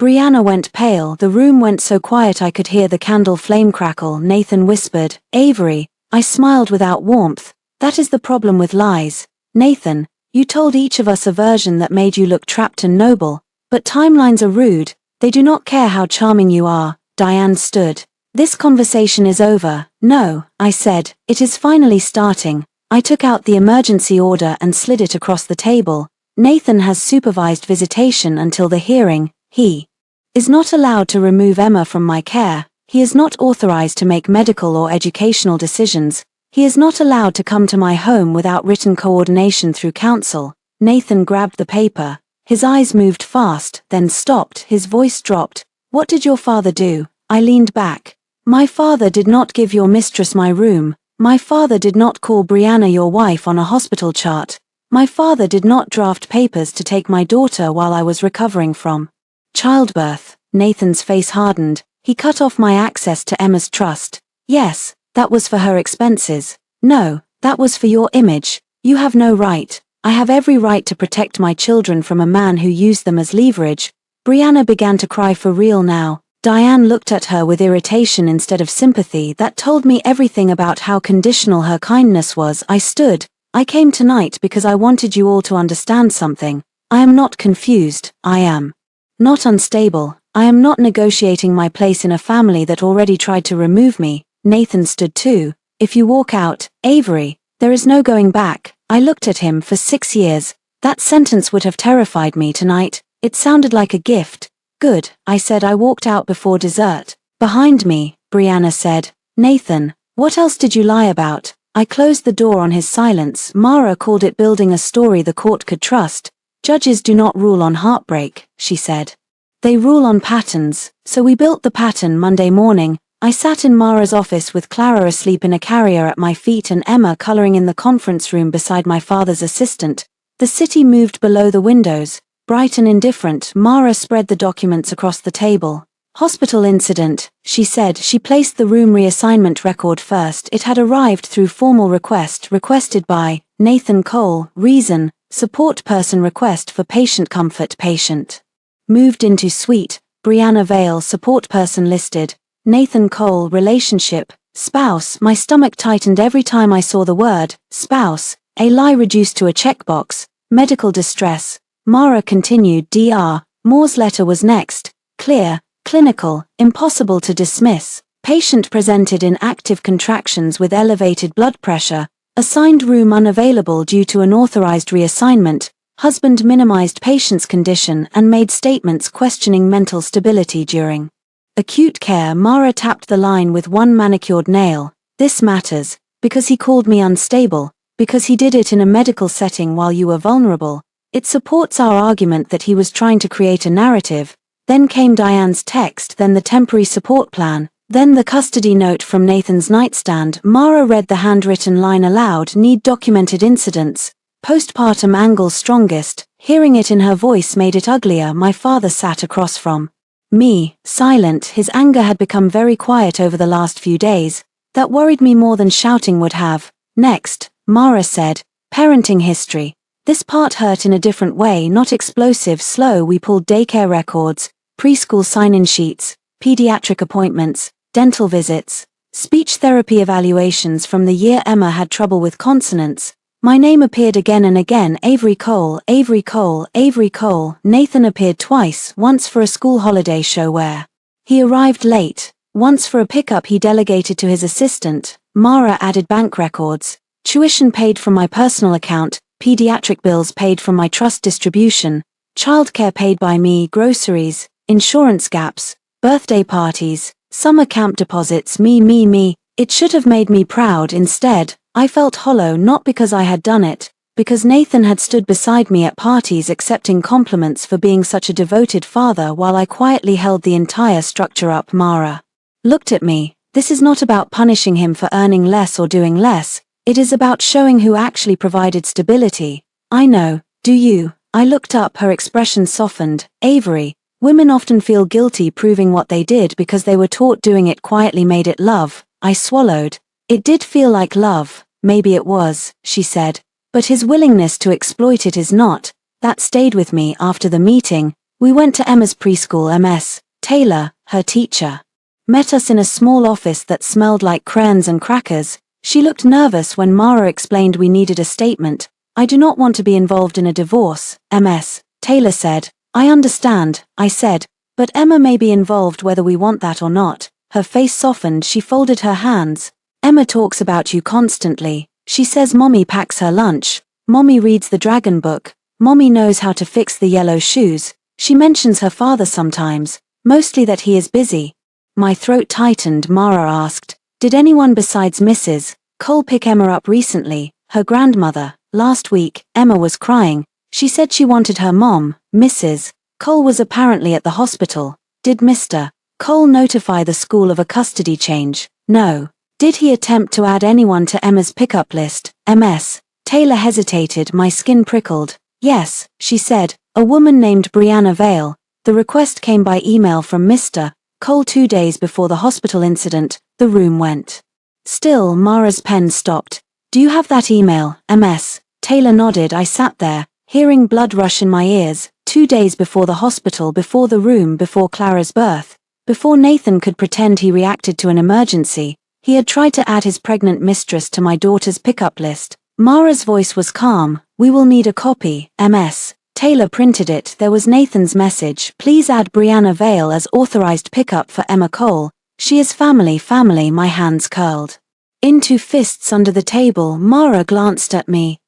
Brianna went pale. The room went so quiet I could hear the candle flame crackle. Nathan whispered, Avery. I smiled without warmth. That is the problem with lies. Nathan, you told each of us a version that made you look trapped and noble, but timelines are rude. They do not care how charming you are. Diane stood. This conversation is over. No, I said, it is finally starting. I took out the emergency order and slid it across the table. Nathan has supervised visitation until the hearing. He is not allowed to remove Emma from my care. He is not authorized to make medical or educational decisions. He is not allowed to come to my home without written coordination through counsel. Nathan grabbed the paper. His eyes moved fast, then stopped. His voice dropped. What did your father do? I leaned back. My father did not give your mistress my room. My father did not call Brianna your wife on a hospital chart. My father did not draft papers to take my daughter while I was recovering from childbirth. Nathan's face hardened. He cut off my access to Emma's trust. Yes, that was for her expenses. No, that was for your image. You have no right. I have every right to protect my children from a man who used them as leverage. Brianna began to cry for real now. Diane looked at her with irritation instead of sympathy. That told me everything about how conditional her kindness was. I stood. I came tonight because I wanted you all to understand something. I am not confused. I am not unstable. I am not negotiating my place in a family that already tried to remove me. Nathan stood too. If you walk out, Avery, there is no going back. I looked at him. For 6 years. That sentence would have terrified me tonight. It sounded like a gift. Good, I said. I walked out before dessert. Behind me, Brianna said. Nathan, what else did you lie about? I closed the door on his silence. Mara called it building a story the court could trust. Judges do not rule on heartbreak, she said. They rule on patterns. So we built the pattern. Monday morning, I sat in Mara's office with Clara asleep in a carrier at my feet and Emma coloring in the conference room beside my father's assistant. The city moved below the windows. Bright and indifferent, Mara spread the documents across the table. Hospital incident, she said. She placed the room reassignment record first. It had arrived through formal request, requested by Nathan Cole. Reason, support person request for patient comfort. Patient moved into suite. Brianna Vale, support person listed. Nathan Cole, relationship, spouse. My stomach tightened every time I saw the word spouse. A lie reduced to a checkbox. Medical distress. Mara continued. Dr. Moore's letter was next. Clear, clinical, impossible to dismiss. Patient presented in active contractions with elevated blood pressure. Assigned room unavailable due to unauthorized reassignment. Husband minimized patient's condition and made statements questioning mental stability during acute care. Mara tapped the line with one manicured nail. This matters, because he called me unstable, because he did it in a medical setting while you were vulnerable. It supports our argument that he was trying to create a narrative. Then came Diane's text, then the temporary support plan, then the custody note from Nathan's nightstand. Mara read the handwritten line aloud. Need documented incidents. Postpartum angle strongest. Hearing it in her voice made it uglier. My father sat across from me, silent. His anger had become very quiet over the last few days. That worried me more than shouting would have. Next, Mara said, parenting history. This part hurt in a different way, not explosive, slow. We pulled daycare records, preschool sign-in sheets, pediatric appointments, dental visits, speech therapy evaluations from the year Emma had trouble with consonants. My name appeared again and again. Avery Cole, Avery Cole, Avery Cole. Nathan appeared twice, once for a school holiday show where he arrived late, once for a pickup he delegated to his assistant. Mara added bank records, tuition paid from my personal account, pediatric bills paid from my trust distribution, childcare paid by me, groceries, insurance gaps, birthday parties, summer camp deposits. Me. It should have made me proud. Instead, I felt hollow, not because I had done it, because Nathan had stood beside me at parties accepting compliments for being such a devoted father while I quietly held the entire structure up. Mara looked at me. This is not about punishing him for earning less or doing less. It is about showing who actually provided stability. I know, do you? I looked up, her expression softened. Avery, women often feel guilty proving what they did because they were taught doing it quietly made it love. I swallowed. It did feel like love, maybe it was, she said. But his willingness to exploit it is not. That stayed with me. After the meeting, we went to Emma's preschool. Ms. Taylor, her teacher, met us in a small office that smelled like crayons and crackers. She looked nervous when Mara explained we needed a statement. I do not want to be involved in a divorce, Ms. Taylor said. I understand, I said, but Emma may be involved whether we want that or not. Her face softened. She folded her hands. Emma talks about you constantly. She says Mommy packs her lunch. Mommy reads the dragon book. Mommy knows how to fix the yellow shoes. She mentions her father sometimes, mostly that he is busy. My throat tightened. Mara asked, did anyone besides Mrs. Cole pick Emma up recently? Her grandmother. Last week, Emma was crying. She said she wanted her mom. Mrs. Cole was apparently at the hospital. Did Mr. Cole notify the school of a custody change? No. Did he attempt to add anyone to Emma's pickup list? Ms. Taylor hesitated. My skin prickled. Yes, she said, a woman named Brianna Vale. The request came by email from Mr. Cole 2 days before the hospital incident. The room went still. Mara's pen stopped. Do you have that email? Ms. Taylor nodded. I sat there, hearing blood rush in my ears. 2 days before the hospital, before the room, before Clara's birth, before Nathan could pretend he reacted to an emergency. He had tried to add his pregnant mistress to my daughter's pickup list. Mara's voice was calm. We will need a copy. Ms. Taylor printed it. There was Nathan's message. Please add Brianna Vale as authorized pickup for Emma Cole. She is family. My hands curled into fists under the table. Mara glanced at me.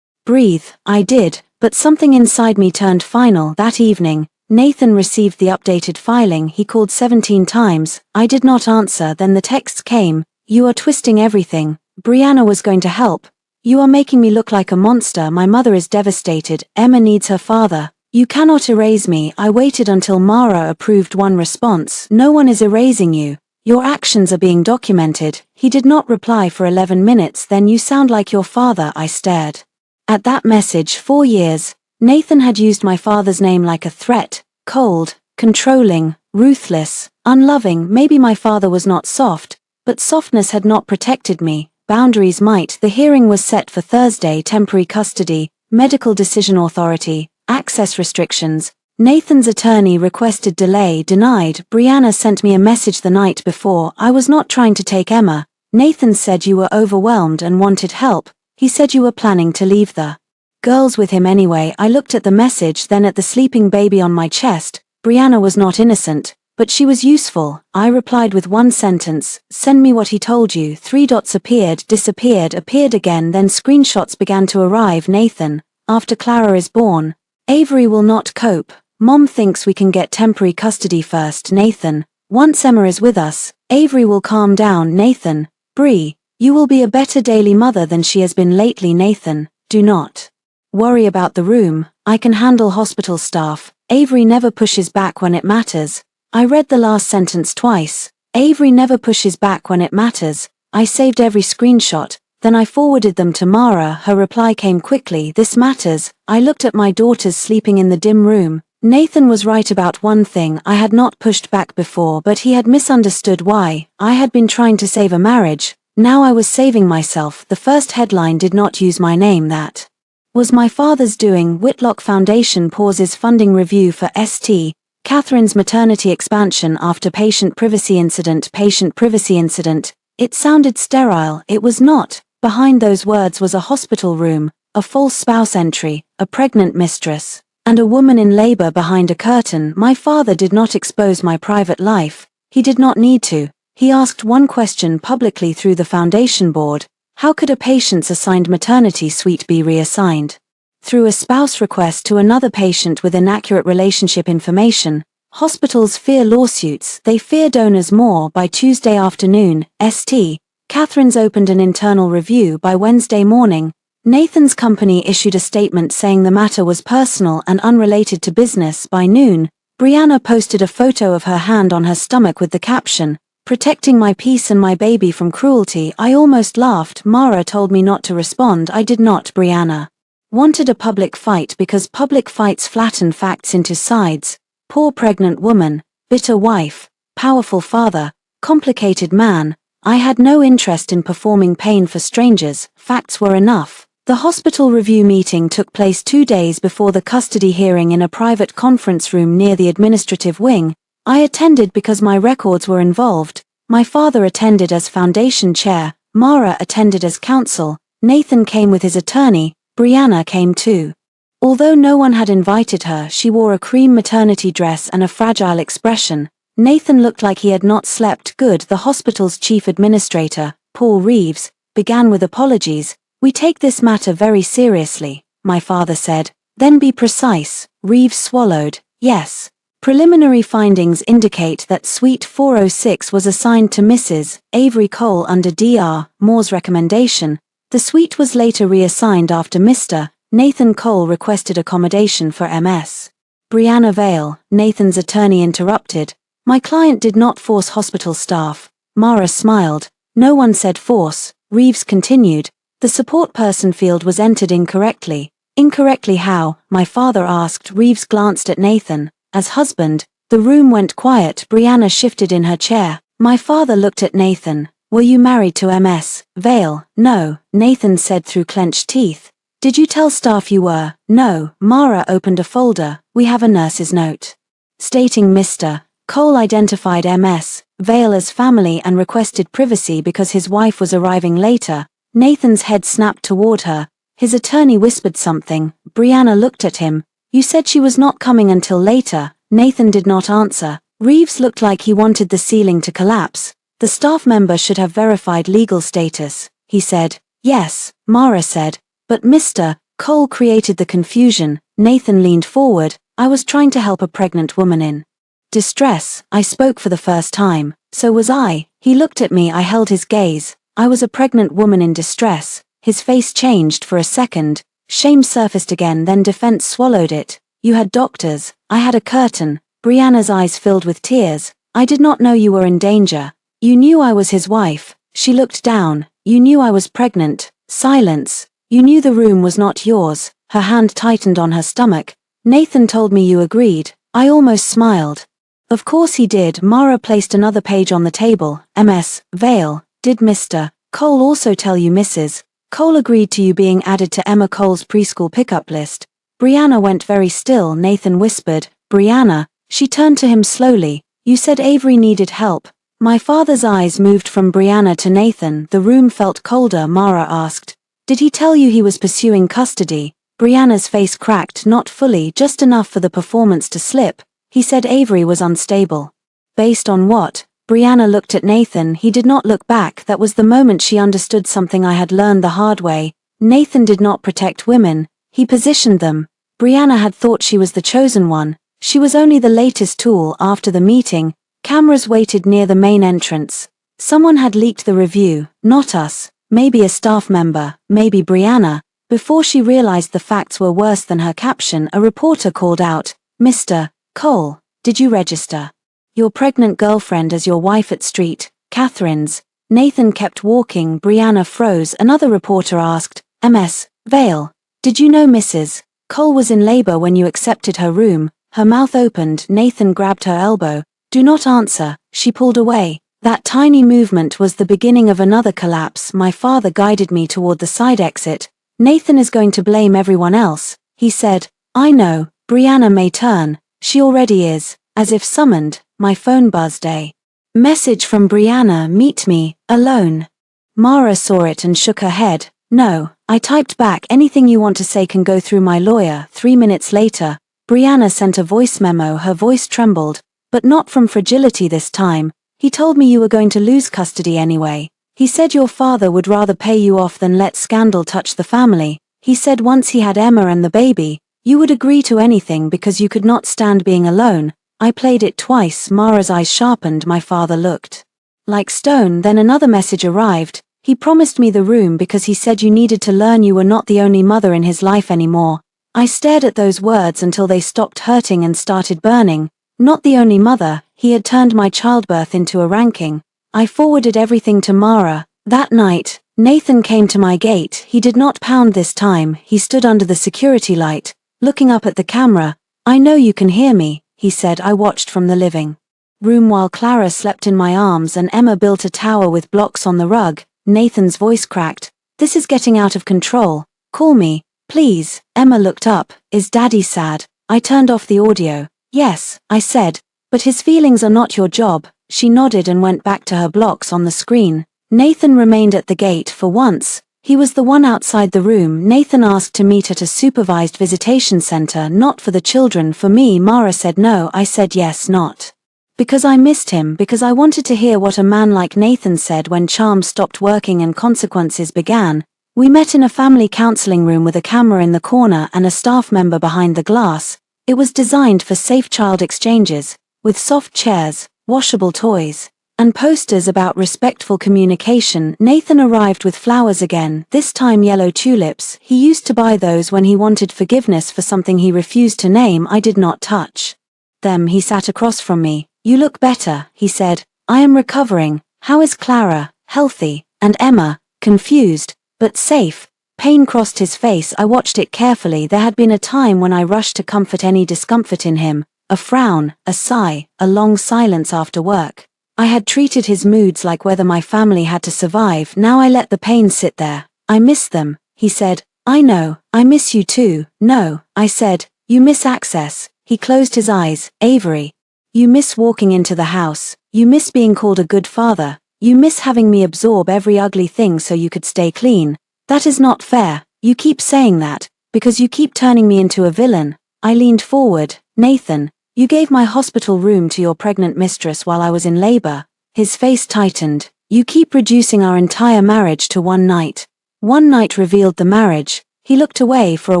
Breathe. I did, but something inside me turned final. That evening, Nathan received the updated filing. He called 17 times. I did not answer. Then the texts came. You are twisting everything. Brianna was going to help. You are making me look like a monster. My mother is devastated. Emma needs her father. You cannot erase me. I waited until Mara approved one response. No one is erasing you. Your actions are being documented. He did not reply for 11 minutes. Then you sound like your father. I stared At that message, 4 years, Nathan had used my father's name like a threat, cold, controlling, ruthless, unloving. Maybe my father was not soft, but softness had not protected me. Boundaries might. The hearing was set for Thursday. Temporary custody, medical decision authority, access restrictions. Nathan's attorney requested delay. Denied. Brianna sent me a message the night before. I was not trying to take Emma. Nathan said you were overwhelmed and wanted help. He said you were planning to leave the girls with him anyway. I looked at the message, then at the sleeping baby on my chest. Brianna was not innocent, but she was useful. I replied with one sentence, send me what he told you. 3 dots appeared, disappeared, appeared again, then screenshots began to arrive. Nathan, after Clara is born, Avery will not cope. Mom thinks we can get temporary custody first. Nathan, once Emma is with us, Avery will calm down. Nathan, Bree, you will be a better daily mother than she has been lately. Nathan, do not worry about the room. I can handle hospital staff. Avery never pushes back when it matters. I read the last sentence twice. Avery never pushes back when it matters. I saved every screenshot, then I forwarded them to Mara. Her reply came quickly. This matters. I looked at my daughters sleeping in the dim room. Nathan was right about one thing. I had not pushed back before, but he had misunderstood why. I had been trying to save a marriage. Now I was saving myself. The first headline did not use my name. That was my father's doing. Whitlock Foundation pauses funding review for St. Catherine's maternity expansion after patient privacy incident. Patient privacy incident. It sounded sterile. It was not. Behind those words was a hospital room, a false spouse entry, a pregnant mistress, and a woman in labor behind a curtain. My father did not expose my private life. He did not need to. He asked one question publicly through the foundation board. How could a patient's assigned maternity suite be reassigned? Through a spouse request to another patient with inaccurate relationship information. Hospitals fear lawsuits. They fear donors more. By Tuesday afternoon, St. Catherine's opened an internal review. By Wednesday morning, Nathan's company issued a statement saying the matter was personal and unrelated to business. By noon, Brianna posted a photo of her hand on her stomach with the caption, protecting my peace and my baby from cruelty. I almost laughed. Mara told me not to respond. I did not. Brianna wanted a public fight because public fights flatten facts into sides. Poor pregnant woman, bitter wife, powerful father, complicated man. I had no interest in performing pain for strangers. Facts were enough. The hospital review meeting took place 2 days before the custody hearing in a private conference room near the administrative wing. I attended because my records were involved. My father attended as foundation chair. Mara attended as counsel. Nathan came with his attorney. Brianna came too. Although no one had invited her, she wore a cream maternity dress and a fragile expression. Nathan looked like he had not slept good. The hospital's chief administrator, Paul Reeves, began with apologies. We take this matter very seriously, my father said. Then be precise. Reeves swallowed. Yes. Preliminary findings indicate that Suite 406 was assigned to Mrs. Avery Cole under Dr. Moore's recommendation. The suite was later reassigned after Mr. Nathan Cole requested accommodation for Ms. Brianna Vale. Nathan's attorney interrupted. My client did not force hospital staff. Mara smiled. No one said force. Reeves continued. The support person field was entered incorrectly. Incorrectly how? My father asked. Reeves glanced at Nathan. As husband, the room went quiet. Brianna shifted in her chair. My father looked at Nathan. Were you married to Ms. Vale? No, Nathan said through clenched teeth. Did you tell staff you were? No. Mara opened a folder. We have a nurse's note stating Mr. Cole identified Ms. Vale as family and requested privacy because his wife was arriving later. Nathan's head snapped toward her. His attorney whispered something. Brianna looked at him. You said she was not coming until later. Nathan did not answer. Reeves looked like he wanted the ceiling to collapse. The staff member should have verified legal status, he said. Yes, Mara said. But Mr. Cole created the confusion. Nathan leaned forward. I was trying to help a pregnant woman in distress. I spoke for the first time. So was I. He looked at me. I held his gaze. I was a pregnant woman in distress. His face changed for a second. Shame surfaced again, then defense swallowed it. You had doctors. I had a curtain. Brianna's eyes filled with tears. I did not know you were in danger. You knew I was his wife. She looked down. You knew I was pregnant. Silence. You knew the room was not yours. Her hand tightened on her stomach. Nathan told me you agreed. I almost smiled. Of course he did. Mara placed another page on the table. Ms. Vale, did Mr. Cole also tell you Mrs. Cole agreed to you being added to Emma Cole's preschool pickup list? Brianna went very still. Nathan whispered. Brianna. She turned to him slowly. You said Avery needed help. My father's eyes moved from Brianna to Nathan. The room felt colder. Mara asked. Did he tell you he was pursuing custody? Brianna's face cracked, not fully, just enough for the performance to slip. He said Avery was unstable. Based on what? Brianna looked at Nathan. He did not look back. That was the moment she understood something I had learned the hard way. Nathan did not protect women. He positioned them. Brianna had thought she was the chosen one. She was only the latest tool. After the meeting, cameras waited near the main entrance. Someone had leaked the review, not us. Maybe a staff member, maybe Brianna. Before she realized the facts were worse than her caption, a reporter called out, Mr. Cole, did you register your pregnant girlfriend as your wife at Street Catherine's? Nathan kept walking. Brianna froze. Another reporter asked, Ms. Vale, did you know Mrs. Cole was in labor when you accepted her room? Her mouth opened. Nathan grabbed her elbow. Do not answer. She pulled away. That tiny movement was the beginning of another collapse. My father guided me toward the side exit. Nathan is going to blame everyone else, he said. I know. Brianna may turn. She already is. As if summoned, my phone buzzed. A message from Brianna. Meet me, alone. Mara saw it and shook her head. No, I typed back. Anything you want to say can go through my lawyer. 3 minutes later, Brianna sent a voice memo. Her voice trembled, but not from fragility this time. He told me you were going to lose custody anyway. He said your father would rather pay you off than let scandal touch the family. He said once he had Emma and the baby, you would agree to anything because you could not stand being alone. I played it twice. Mara's eyes sharpened. My father looked like stone. Then another message arrived. He promised me the room because he said you needed to learn you were not the only mother in his life anymore. I stared at those words until they stopped hurting and started burning. Not the only mother. He had turned my childbirth into a ranking. I forwarded everything to Mara. That night, Nathan came to my gate. He did not pound this time. He stood under the security light, looking up at the camera. I know you can hear me, he said. I watched from the living room while Clara slept in my arms and Emma built a tower with blocks on the rug. Nathan's voice cracked. This is getting out of control. Call me, please. Emma looked up. Is Daddy sad? I turned off the audio. Yes, I said. But his feelings are not your job. She nodded and went back to her blocks on the screen. Nathan remained at the gate. For once, he was the one outside the room. Nathan asked to meet at a supervised visitation center, not for the children, for me. Mara said no. I said yes, not because I missed him, because I wanted to hear what a man like Nathan said when charms stopped working and consequences began. We met in a family counseling room with a camera in the corner and a staff member behind the glass. It was designed for safe child exchanges, with soft chairs, washable toys, and posters about respectful communication. Nathan arrived with flowers again, this time yellow tulips. He used to buy those when he wanted forgiveness for something he refused to name. I did not touch them. He sat across from me. You look better, he said. I am recovering. How is Clara? Healthy. And Emma? Confused, but safe. Pain crossed his face. I watched it carefully. There had been a time when I rushed to comfort any discomfort in him. A frown, a sigh, a long silence after work. I had treated his moods like whether my family had to survive. Now I let the pain sit there. I miss them, he said. I know, I miss you too. No, I said, you miss access. He closed his eyes. Avery. You miss walking into the house. You miss being called a good father. You miss having me absorb every ugly thing so you could stay clean. That is not fair. You keep saying that, because you keep turning me into a villain. I leaned forward. Nathan, you gave my hospital room to your pregnant mistress while I was in labor. His face tightened. You keep reducing our entire marriage to one night. One night revealed the marriage. He looked away for a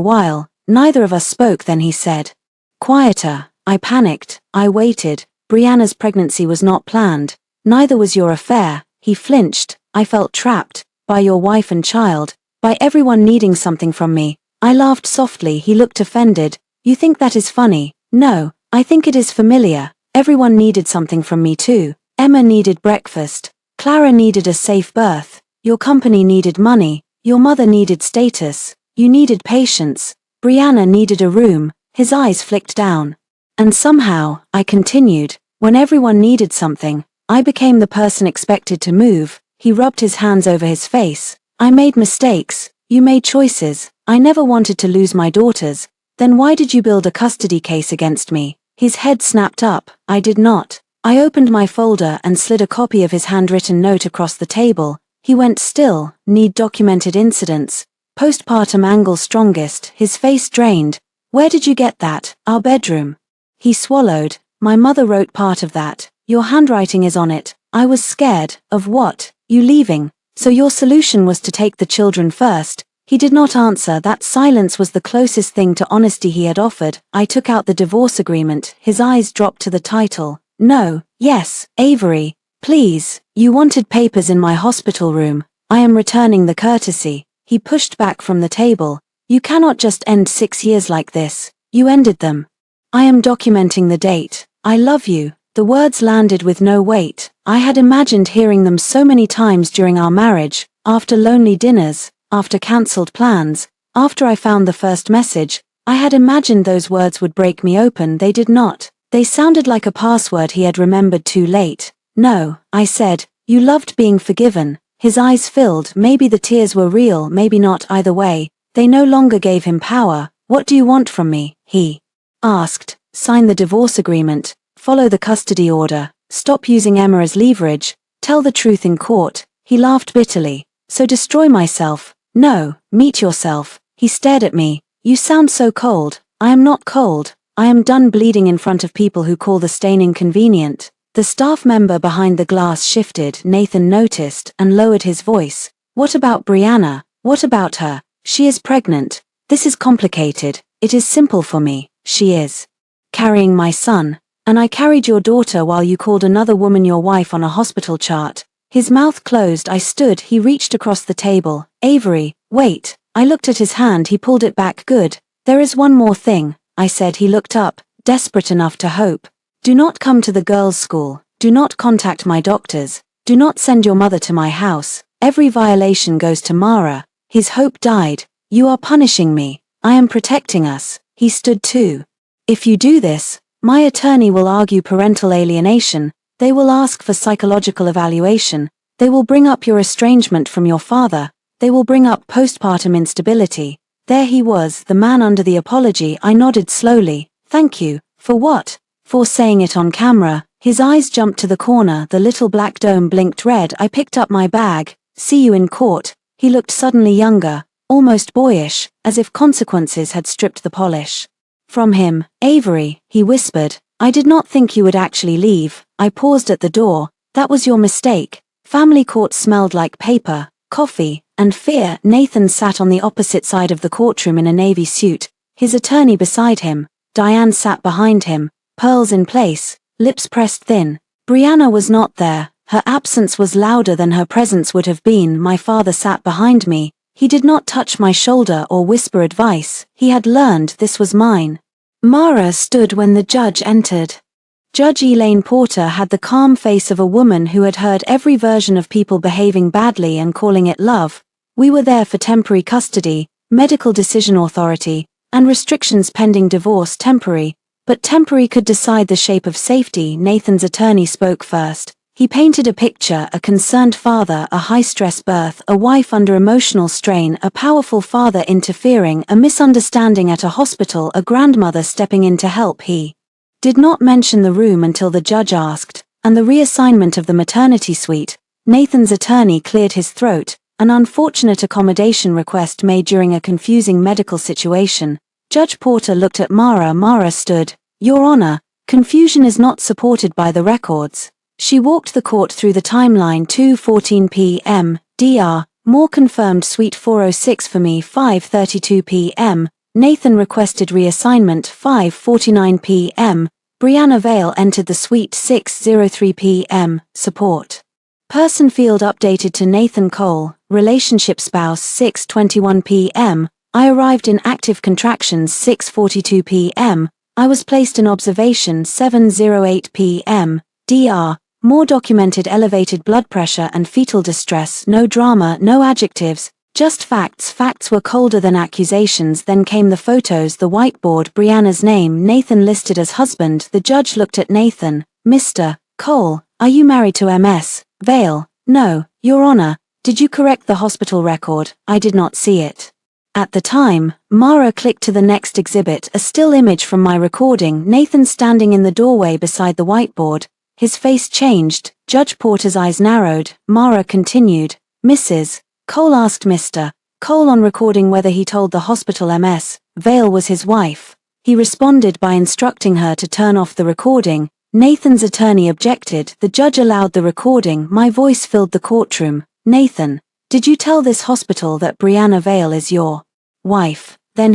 while. Neither of us spoke. Then he said, quieter. I panicked. I waited. Brianna's pregnancy was not planned. Neither was your affair. He flinched. I felt trapped. By your wife and child. By everyone needing something from me. I laughed softly. He looked offended. You think that is funny? No, I think it is familiar. Everyone needed something from me too. Emma needed breakfast. Clara needed a safe birth. Your company needed money. Your mother needed status. You needed patience. Brianna needed a room. His eyes flicked down. And somehow, I continued, when everyone needed something, I became the person expected to move. He rubbed his hands over his face. I made mistakes. You made choices. I never wanted to lose my daughters. Then why did you build a custody case against me? His head snapped up. I did not. I opened my folder and slid a copy of his handwritten note across the table. He went still. Need documented incidents. Postpartum angle strongest. His face drained. Where did you get that? Our bedroom. He swallowed. My mother wrote part of that. Your handwriting is on it. I was scared. Of what? You leaving. So your solution was to take the children first. He did not answer. That silence was the closest thing to honesty he had offered. I took out the divorce agreement. His eyes dropped to the title. No. Yes. Avery. Please. You wanted papers in my hospital room. I am returning the courtesy. He pushed back from the table. You cannot just end 6 years like this. You ended them. I am documenting the date. I love you. The words landed with no weight. I had imagined hearing them so many times during our marriage, after lonely dinners, after cancelled plans, after I found the first message. I had imagined those words would break me open. They did not. They sounded like a password he had remembered too late. No, I said, you loved being forgiven. His eyes filled. Maybe the tears were real, maybe not. Either way, they no longer gave him power. What do you want from me? He asked. Sign the divorce agreement. Follow the custody order. Stop using Emma as leverage. Tell the truth in court. He laughed bitterly. So destroy myself? No, meet yourself. He stared at me. You sound so cold. I am not cold. I am done bleeding in front of people who call the stain inconvenient. The staff member behind the glass shifted. Nathan noticed and lowered his voice. What about Brianna? What about her? She is pregnant. This is complicated. It is simple for me. She is carrying my son. And I carried your daughter while you called another woman your wife on a hospital chart. His mouth closed. I stood. He reached across the table. Avery, wait. I looked at his hand. He pulled it back. Good. There is one more thing, I said. He looked up, desperate enough to hope. Do not come to the girls' school. Do not contact my doctors. Do not send your mother to my house. Every violation goes to Mara. His hope died. You are punishing me. I am protecting us. He stood too. If you do this, my attorney will argue parental alienation. They will ask for psychological evaluation. They will bring up your estrangement from your father. They will bring up postpartum instability. There he was, the man under the apology. I nodded slowly. Thank you. For what? For saying it on camera. His eyes jumped to the corner. The little black dome blinked red. I picked up my bag. See you in court. He looked suddenly younger, almost boyish, as if consequences had stripped the polish from him. Avery, he whispered, I did not think you would actually leave. I paused at the door. That was your mistake. Family court smelled like paper, coffee, and fear. Nathan sat on the opposite side of the courtroom in a navy suit, his attorney beside him. Diane sat behind him, pearls in place, lips pressed thin. Brianna was not there. Her absence was louder than her presence would have been. My father sat behind me. He did not touch my shoulder or whisper advice. He had learned this was mine. Mara stood when the judge entered. Judge Elaine Porter had the calm face of a woman who had heard every version of people behaving badly and calling it love. We were there for temporary custody, medical decision authority, and restrictions pending divorce. Temporary, but temporary could decide the shape of safety. Nathan's attorney spoke first. He painted a picture: a concerned father, a high-stress birth, a wife under emotional strain, a powerful father interfering, a misunderstanding at a hospital, a grandmother stepping in to help. He did not mention the room until the judge asked, and the reassignment of the maternity suite. Nathan's attorney cleared his throat, an unfortunate accommodation request made during a confusing medical situation. Judge Porter looked at Mara. Mara stood. Your Honor, confusion is not supported by the records. She walked the court through the timeline. 2:14 p.m. Dr. Moore confirmed suite 406 for me. 5:32 p.m. Nathan requested reassignment. 5:49 p.m. Brianna Vale entered the suite. 6:03 p.m. Support person field updated to Nathan Cole, relationship spouse. 6:21 p.m. I arrived in active contractions. 6:42 p.m. I was placed in observation. 7:08 p.m. Dr. Moore documented elevated blood pressure and fetal distress. No drama, no adjectives, Just facts. Facts were colder than accusations. Then came the photos, the whiteboard, Brianna's name, Nathan listed as husband. The judge looked at Nathan. Mr. Cole, are you married to Ms. Vale? No, Your Honor. Did you correct the hospital record? I did not see it. At the time, Mara clicked to the next exhibit, a still image from my recording, Nathan standing in the doorway beside the whiteboard. His face changed, Judge Porter's eyes narrowed. Mara continued. Mrs. Cole asked Mr. Cole on recording whether he told the hospital Ms. Vale was his wife. He responded by instructing her to turn off the recording. Nathan's attorney objected. The judge allowed the recording. My voice filled the courtroom. Nathan, did you tell this hospital that Brianna Vale is your wife? Then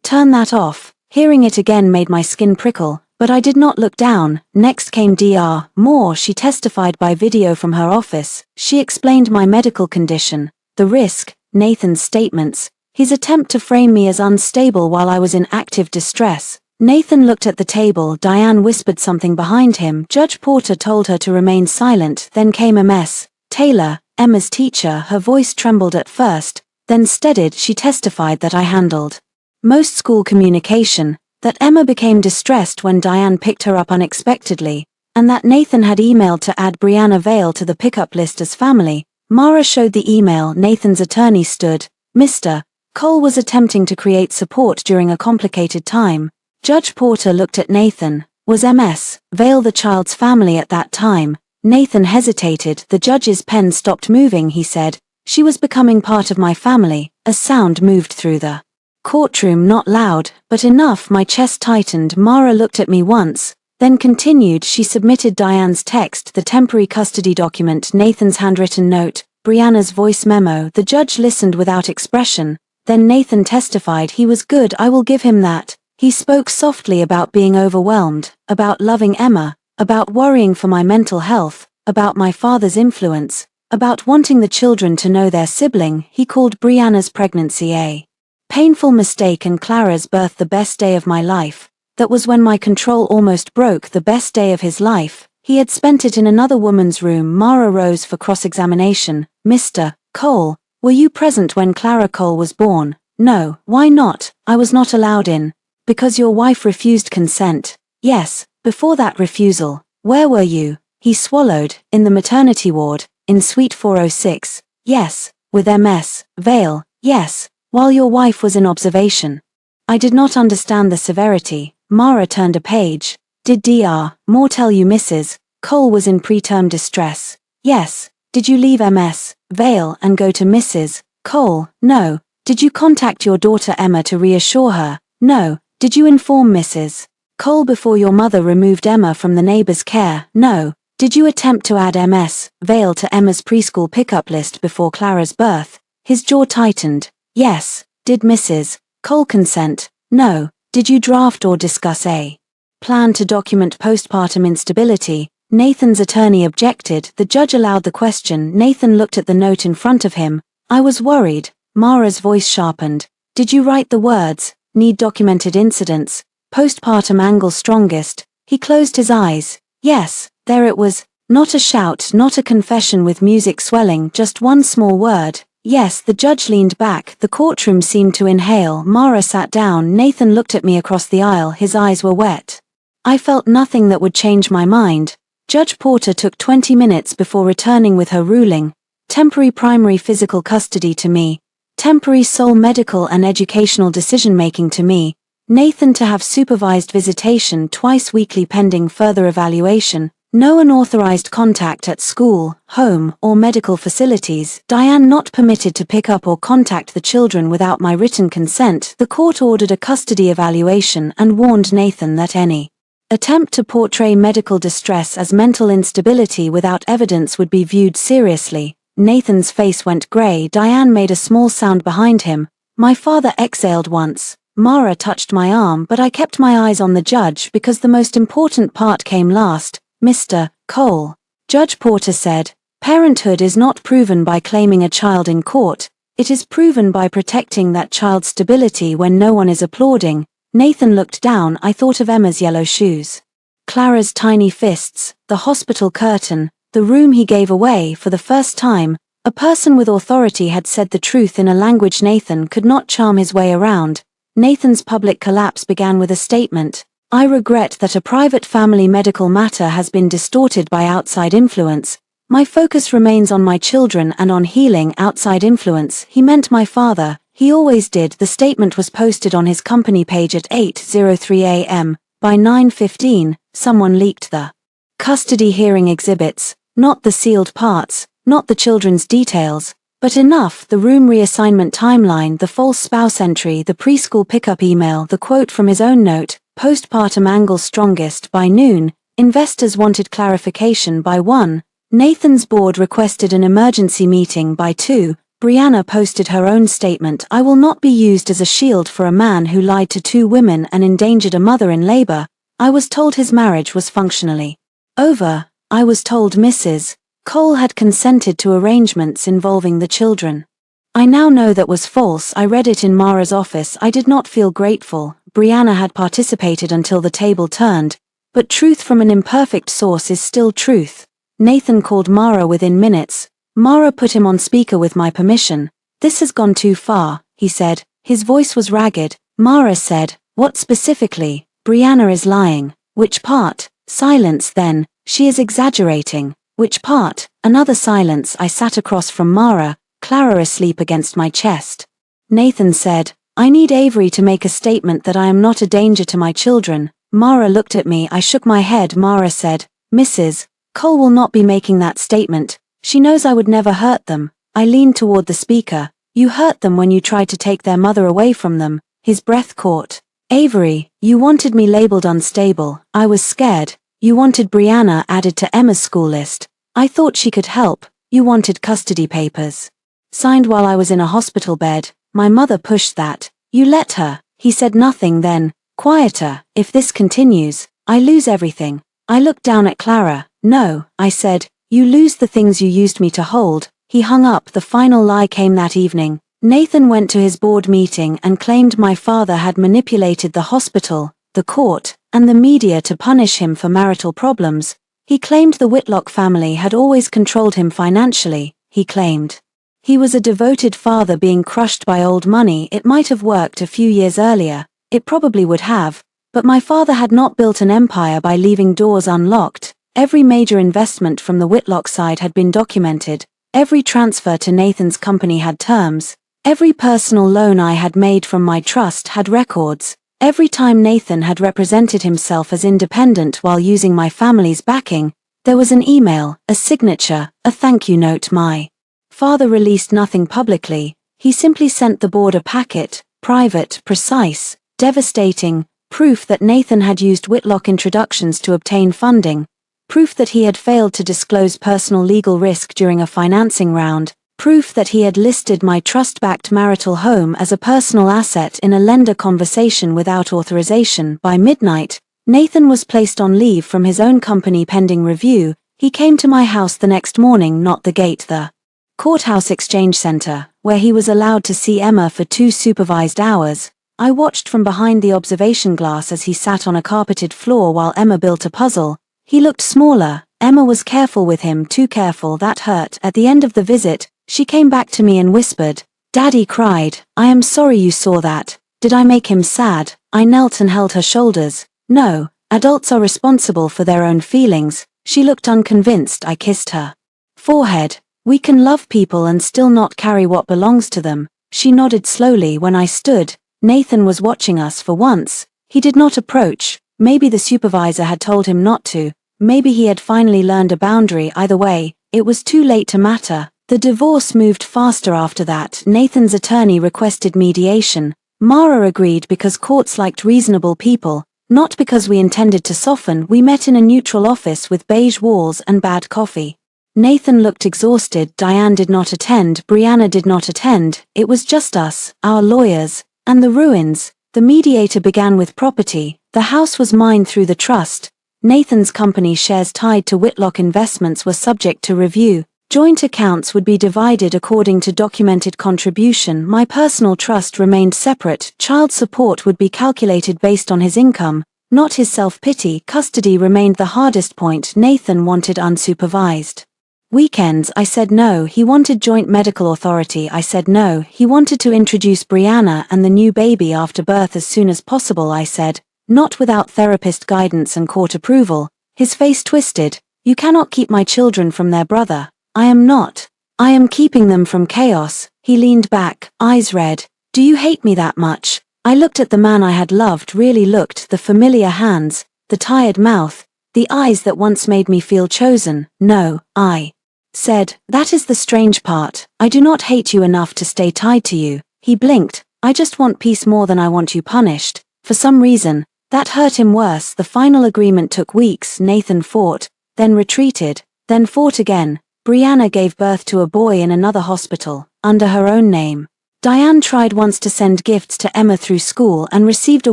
turn that off. Hearing it again made my skin prickle, but I did not look down. Next came Dr. Moore. She testified by video from her office. She explained my medical condition, the risk, Nathan's statements, his attempt to frame me as unstable while I was in active distress. Nathan looked at the table. Diane whispered something behind him. Judge Porter told her to remain silent. Then came Ms. Taylor, Emma's teacher. Her voice trembled at first, then steadied. She testified that I handled most school communication, that Emma became distressed when Diane picked her up unexpectedly, and that Nathan had emailed to add Brianna Vale to the pickup list as family. Mara showed the email. Nathan's attorney stood. Mr. Cole was attempting to create support during a complicated time. Judge Porter looked at Nathan. Was Ms. Vale the child's family at that time? Nathan hesitated. The judge's pen stopped moving. He said, she was becoming part of my family. A sound moved through the courtroom, not loud, but enough. My chest tightened. Mara looked at me once, then continued. She submitted Diane's text, the temporary custody document, Nathan's handwritten note, Brianna's voice memo. The judge listened without expression. Then Nathan testified. He was good. I will give him that. He spoke softly about being overwhelmed, about loving Emma, about worrying for my mental health, about my father's influence, about wanting the children to know their sibling. He called Brianna's pregnancy a painful mistake and Clara's birth the best day of my life. That was when my control almost broke. The best day of his life. He had spent it in another woman's room. Mara rose for cross-examination. Mr. Cole, were you present when Clara Cole was born? No. Why not? I was not allowed in. Because your wife refused consent. Yes. Before that refusal, where were you? He swallowed. In the maternity ward, in suite 406. Yes. With Ms. Vale. Yes. While your wife was in observation. I did not understand the severity. Mara turned a page. Did Dr. Moore tell you Mrs. Cole was in preterm distress? Yes. Did you leave Ms. Vale and go to Mrs. Cole? No. Did you contact your daughter Emma to reassure her? No. Did you inform Mrs. Cole before your mother removed Emma from the neighbor's care? No. Did you attempt to add Ms. Vale to Emma's preschool pickup list before Clara's birth? His jaw tightened. Yes. Did Mrs. Cole consent? No. Did you draft or discuss a plan to document postpartum instability? Nathan's attorney objected. The judge allowed the question. Nathan looked at the note in front of him. I was worried. Mara's voice sharpened. Did you write the words, need documented incidents, postpartum angle strongest? He closed his eyes. Yes, there it was. Not a shout, not a confession with music swelling, just one small word. Yes. The judge leaned back. The courtroom seemed to inhale. Mara sat down. Nathan looked at me across the aisle. His eyes were wet. I felt nothing that would change my mind. Judge Porter took 20 minutes before returning with her ruling. Temporary primary physical custody to me. Temporary sole medical and educational decision-making to me. Nathan to have supervised visitation twice weekly pending further evaluation. No unauthorized contact at school, home, or medical facilities. Diane not permitted to pick up or contact the children without my written consent. The court ordered a custody evaluation and warned Nathan that any attempt to portray medical distress as mental instability without evidence would be viewed seriously. Nathan's face went gray. Diane made a small sound behind him. My father exhaled once. Mara touched my arm, but I kept my eyes on the judge because the most important part came last. Mr. Cole. Judge Porter said, parenthood is not proven by claiming a child in court. It is proven by protecting that child's stability when no one is applauding. Nathan looked down. I thought of Emma's yellow shoes, Clara's tiny fists, the hospital curtain, the room he gave away for the first time. A person with authority had said the truth in a language Nathan could not charm his way around. Nathan's public collapse began with a statement, "I regret that a private family medical matter has been distorted by outside influence. My focus remains on my children and on healing outside influence." He meant my father. He always did. The statement was posted on his company page at 8:03 a.m. By 9:15, someone leaked the custody hearing exhibits, not the sealed parts, not the children's details, but enough: the room reassignment timeline, the false spouse entry, the preschool pickup email, the quote from his own note, postpartum angle strongest by noon, investors wanted clarification by 1, Nathan's board requested an emergency meeting by 2, Brianna posted her own statement, "I will not be used as a shield for a man who lied to 2 women and endangered a mother in labor. I was told his marriage was functionally over. I was told Mrs. Cole had consented to arrangements involving the children. I now know that was false. I read it in Mara's office. I did not feel grateful. Brianna had participated until the table turned, but truth from an imperfect source is still truth." Nathan called Mara within minutes. Mara put him on speaker with my permission. "This has gone too far," he said. His voice was ragged. Mara said, "What specifically?" "Brianna is lying." "Which part?" Silence. "Then, she is exaggerating." "Which part?" Another silence. I sat across from Mara, Clara asleep against my chest. Nathan said, "I need Avery to make a statement that I am not a danger to my children." Mara looked at me. I shook my head. Mara said, "Mrs. Cole will not be making that statement. She knows I would never hurt them." I leaned toward the speaker. "You hurt them when you tried to take their mother away from them." His breath caught. "Avery, you wanted me labeled unstable. I was scared. You wanted Brianna added to Emma's school list. I thought she could help. You wanted custody papers signed while I was in a hospital bed. My mother pushed that. You let her." He said nothing then. "Quieter. If this continues, I lose everything." I looked down at Clara. "No," I said, "you lose the things you used me to hold." He hung up. The final lie came that evening. Nathan went to his board meeting and claimed my father had manipulated the hospital, the court, and the media to punish him for marital problems. He claimed the Whitlock family had always controlled him financially. He claimed he was a devoted father being crushed by old money. It might have worked a few years earlier. It probably would have. But my father had not built an empire by leaving doors unlocked. Every major investment from the Whitlock side had been documented. Every transfer to Nathan's company had terms. Every personal loan I had made from my trust had records. Every time Nathan had represented himself as independent while using my family's backing, there was an email, a signature, a thank you note. My father released nothing publicly. He simply sent the board a packet, private, precise, devastating, proof that Nathan had used Whitlock introductions to obtain funding, proof that he had failed to disclose personal legal risk during a financing round, proof that he had listed my trust-backed marital home as a personal asset in a lender conversation without authorization. By midnight, Nathan was placed on leave from his own company pending review. He came to my house the next morning, not the gate, the courthouse exchange center, where he was allowed to see Emma for 2 supervised hours. I watched from behind the observation glass as he sat on a carpeted floor while Emma built a puzzle. He looked smaller. Emma was careful with him, too careful. That hurt. At the end of the visit, she came back to me and whispered, "Daddy cried. I am sorry you saw that. Did I make him sad?" I knelt and held her shoulders. "No, adults are responsible for their own feelings." She looked unconvinced. I kissed her forehead. "We can love people and still not carry what belongs to them." She nodded slowly. When I stood, Nathan was watching us. For once, he did not approach. Maybe the supervisor had told him not to. Maybe he had finally learned a boundary. Either way, it was too late to matter. The divorce moved faster after that. Nathan's attorney requested mediation. Mara agreed because courts liked reasonable people, not because we intended to soften. We met in a neutral office with beige walls and bad coffee. Nathan looked exhausted. Diane did not attend. Brianna did not attend. It was just us, our lawyers, and the ruins. The mediator began with property. The house was mine through the trust. Nathan's company shares tied to Whitlock investments were subject to review. Joint accounts would be divided according to documented contribution. My personal trust remained separate. Child support would be calculated based on his income, not his self-pity. Custody remained the hardest point. Nathan wanted unsupervised Weekends, I said no. He wanted joint medical authority, I said no. He wanted to introduce Brianna and the new baby after birth as soon as possible, I said, not without therapist guidance and court approval. His face twisted. You cannot keep my children from their brother. I am not. I am keeping them from chaos. He leaned back, eyes red. Do you hate me that much? I looked at the man I had loved, really looked, the familiar hands, the tired mouth, the eyes that once made me feel chosen. No, I said, that is the strange part. I do not hate you enough to stay tied to you. He blinked. I just want peace more than I want you punished. For some reason, that hurt him worse. The final agreement took weeks. Nathan fought, then retreated, then fought again. Brianna gave birth to a boy in another hospital, under her own name. Diane tried once to send gifts to Emma through school and received a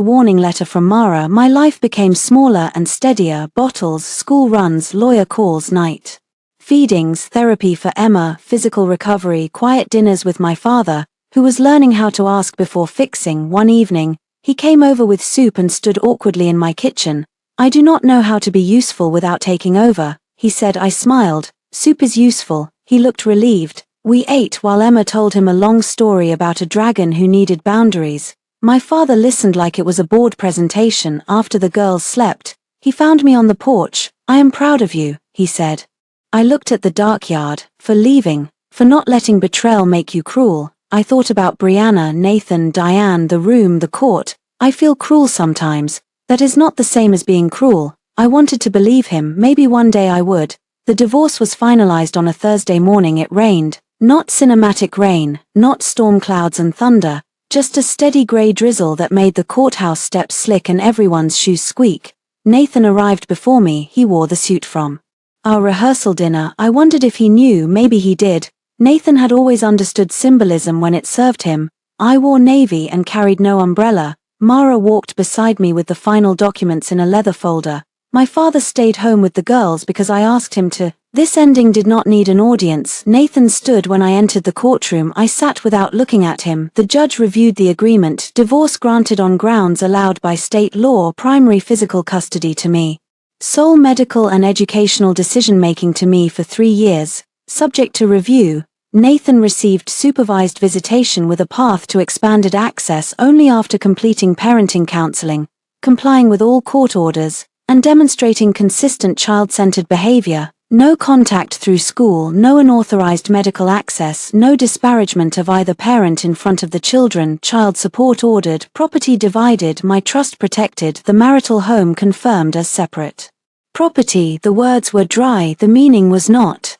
warning letter from Mara. My life became smaller and steadier. Bottles, school runs, lawyer calls, night feedings, therapy for Emma, physical recovery, quiet dinners with my father, who was learning how to ask before fixing. One evening, he came over with soup and stood awkwardly in my kitchen. I do not know how to be useful without taking over, he said. I smiled. Soup is useful. He looked relieved. We ate while Emma told him a long story about a dragon who needed boundaries. My father listened like it was a board presentation. After the girls slept, he found me on the porch. I am proud of you, he said. I looked at the dark yard, for leaving, for not letting betrayal make you cruel. I thought about Brianna, Nathan, Diane, the room, the court. I feel cruel sometimes. That is not the same as being cruel. I wanted to believe him. Maybe one day I would. The divorce was finalized on a Thursday morning. It rained. Not cinematic rain, not storm clouds and thunder, just a steady gray drizzle that made the courthouse steps slick and everyone's shoes squeak. Nathan arrived before me. He wore the suit from our rehearsal dinner. I wondered if he knew. Maybe he did. Nathan had always understood symbolism when it served him. I wore navy and carried no umbrella. Mara walked beside me with the final documents in a leather folder. My father stayed home with the girls because I asked him to. This ending did not need an audience. Nathan stood when I entered the courtroom. I sat without looking at him. The judge reviewed the agreement. Divorce granted on grounds allowed by state law. Primary physical custody to me. Sole medical and educational decision-making to me for 3 years. Subject to review. Nathan received supervised visitation with a path to expanded access only after completing parenting counseling, complying with all court orders, and demonstrating consistent child-centered behavior. No contact through school, no unauthorized medical access, no disparagement of either parent in front of the children, child support ordered, property divided, my trust protected, the marital home confirmed as separate property. The words were dry, the meaning was not.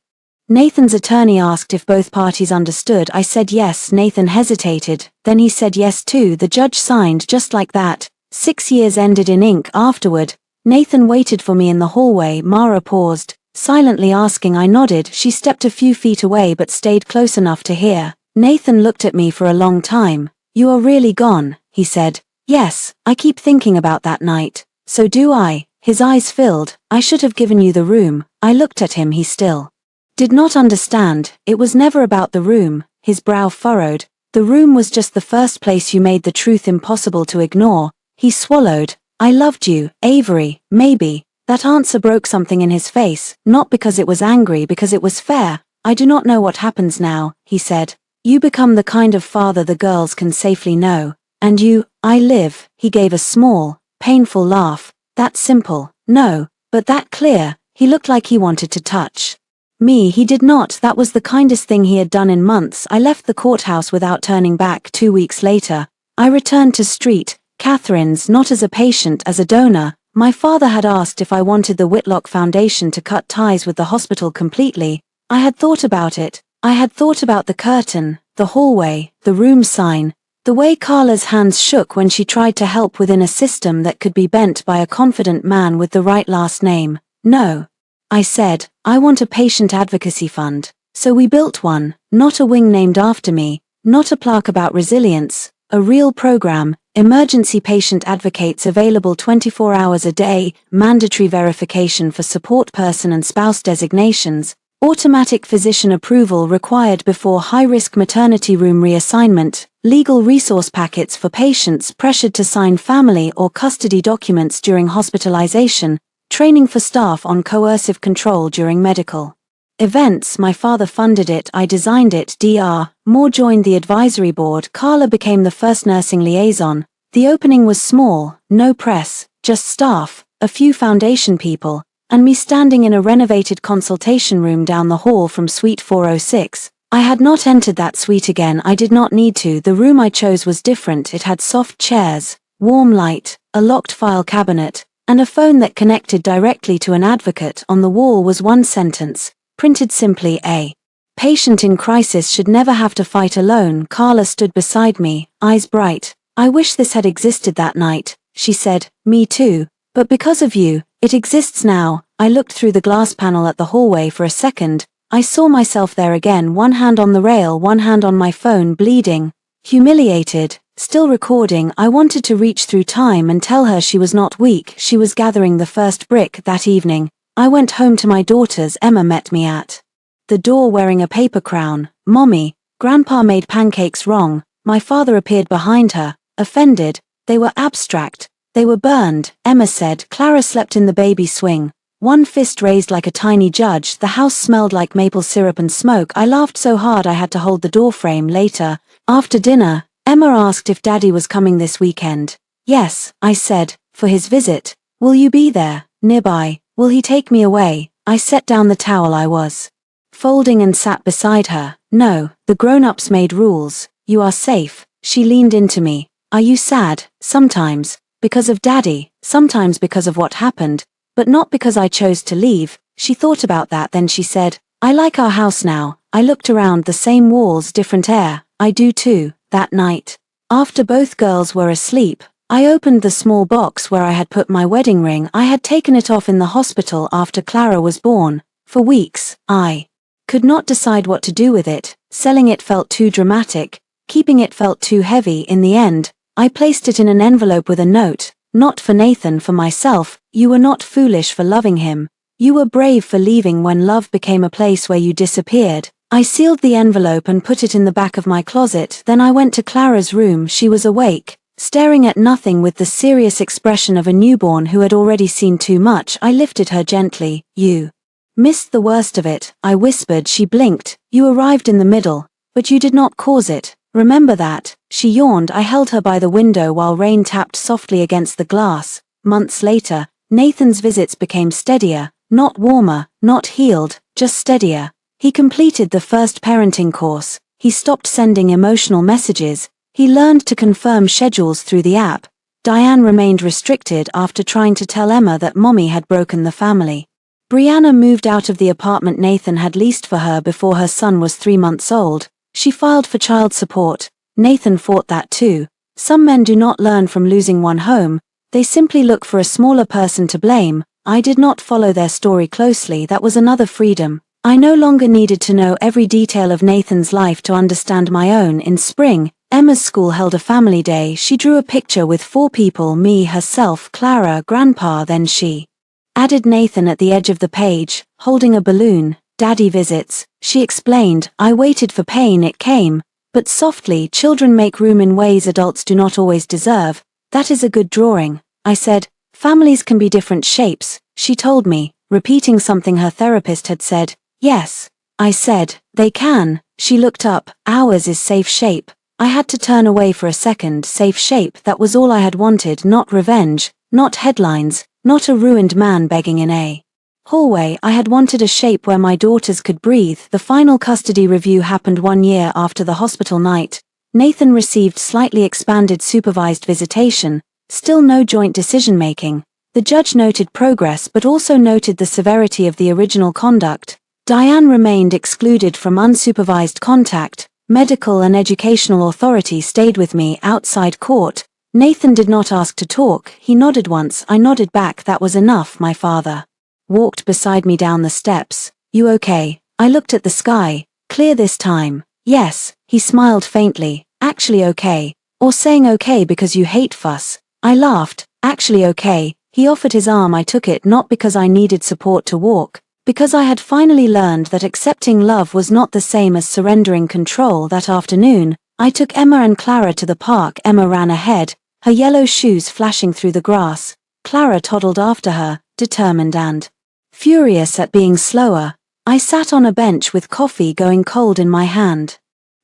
Nathan's attorney asked if both parties understood. I said yes. Nathan hesitated, then he said yes too. The judge signed just like that. 6 years ended in ink. Afterward, Nathan waited for me in the hallway. Mara paused, silently asking. I nodded. She stepped a few feet away but stayed close enough to hear. Nathan looked at me for a long time. You are really gone, he said. Yes, I keep thinking about that night. So do I. His eyes filled. I should have given you the room. I looked at him. He still did not understand. It was never about the room. His brow furrowed. The room was just the first place you made the truth impossible to ignore. He swallowed. I loved you, Avery, maybe. That answer broke something in his face, not because it was angry, because it was fair. I do not know what happens now, he said. You become the kind of father the girls can safely know. And you, I live. He gave a small, painful laugh. That simple, no, but that clear. He looked like he wanted to touch me. He did not. That was the kindest thing he had done in months. I left the courthouse without turning back. 2 weeks later, I returned to Street Catherine's, not as a patient, as a donor. My father had asked if I wanted the Whitlock Foundation to cut ties with the hospital completely. I had thought about it. I had thought about the curtain, the hallway, the room sign, the way Carla's hands shook when she tried to help within a system that could be bent by a confident man with the right last name. No. I said, I want a patient advocacy fund. So we built one, not a wing named after me, not a plaque about resilience, a real program. Emergency patient advocates available 24 hours a day, mandatory verification for support person and spouse designations, automatic physician approval required before high-risk maternity room reassignment, legal resource packets for patients pressured to sign family or custody documents during hospitalization, training for staff on coercive control during medical Events, my father funded it, I designed it, Dr. Moore joined the advisory board, Carla became the first nursing liaison. The opening was small, no press, just staff, a few foundation people, and me standing in a renovated consultation room down the hall from suite 406. I had not entered that suite again, I did not need to. The room I chose was different, it had soft chairs, warm light, a locked file cabinet, and a phone that connected directly to an advocate. On the wall was one sentence, printed simply, "A patient in crisis should never have to fight alone." Carla stood beside me, eyes bright. "I wish this had existed that night," she said. "Me too, but because of you, it exists now." I looked through the glass panel at the hallway for a second. I saw myself there again, one hand on the rail, one hand on my phone, bleeding, humiliated, still recording. I wanted to reach through time and tell her she was not weak. She was gathering the first brick. That evening, I went home to my daughters. Emma met me at the door wearing a paper crown. "Mommy, Grandpa made pancakes wrong." My father appeared behind her, offended. "They were abstract. They were burned," Emma said. Clara slept in the baby swing, one fist raised like a tiny judge. The house smelled like maple syrup and smoke. I laughed so hard I had to hold the doorframe. Later, after dinner, Emma asked if Daddy was coming this weekend. "Yes," I said, "for his visit." "Will you be there, nearby? Will he take me away?" I set down the towel I was folding and sat beside her. "No, the grown-ups made rules. You are safe." She leaned into me. "Are you sad?" "Sometimes, because of Daddy, sometimes because of what happened, but not because I chose to leave." She thought about that, then she said, "I like our house now." I looked around, the same walls, different air. "I do too." That night, after both girls were asleep, I opened the small box where I had put my wedding ring. I had taken it off in the hospital after Clara was born. For weeks, I could not decide what to do with it. Selling it felt too dramatic, keeping it felt too heavy. In the end, I placed it in an envelope with a note, "Not for Nathan, for myself. You were not foolish for loving him. You were brave for leaving when love became a place where you disappeared." I sealed the envelope and put it in the back of my closet. Then I went to Clara's room. She was awake, staring at nothing with the serious expression of a newborn who had already seen too much. I lifted her gently. "You missed the worst of it," I whispered. She blinked. "You arrived in the middle, but you did not cause it. Remember that." She yawned. I held her by the window while rain tapped softly against the glass. Months later, Nathan's visits became steadier, not warmer, not healed, just steadier. He completed the first parenting course. He stopped sending emotional messages. He learned to confirm schedules through the app. Diane remained restricted after trying to tell Emma that Mommy had broken the family. Brianna moved out of the apartment Nathan had leased for her before her son was 3 months old. She filed for child support. Nathan fought that too. Some men do not learn from losing one home, they simply look for a smaller person to blame. I did not follow their story closely. That was another freedom. I no longer needed to know every detail of Nathan's life to understand my own. In spring, Emma's school held a family day. She drew a picture with 4 people, me, herself, Clara, Grandpa, then she added Nathan at the edge of the page, holding a balloon. "Daddy visits," she explained. I waited for pain. It came, but softly. "Children make room in ways adults do not always deserve. That is a good drawing," I said. "Families can be different shapes," she told me, repeating something her therapist had said. "Yes," I said, "they can." She looked up. "Ours is safe shape." I had to turn away for a second. Safe shape, that was all I had wanted. Not revenge, not headlines, not a ruined man begging in a hallway. I had wanted a shape where my daughters could breathe. The final custody review happened 1 year after the hospital night. Nathan received slightly expanded supervised visitation, still no joint decision-making. The judge noted progress but also noted the severity of the original conduct. Diane remained excluded from unsupervised contact. Medical and educational authority stayed with me outside court. Nathan did not ask to talk. He nodded once. I nodded back. That was enough. My father walked beside me down the steps. "You okay?" I looked at the sky. "Clear this time." "Yes." He smiled faintly. "Actually okay. Or saying okay because you hate fuss." I laughed. "Actually okay." He offered his arm. I took it, not because I needed support to walk, because I had finally learned that accepting love was not the same as surrendering control. That afternoon, I took Emma and Clara to the park. Emma ran ahead, her yellow shoes flashing through the grass. Clara toddled after her, determined and furious at being slower. I sat on a bench with coffee going cold in my hand.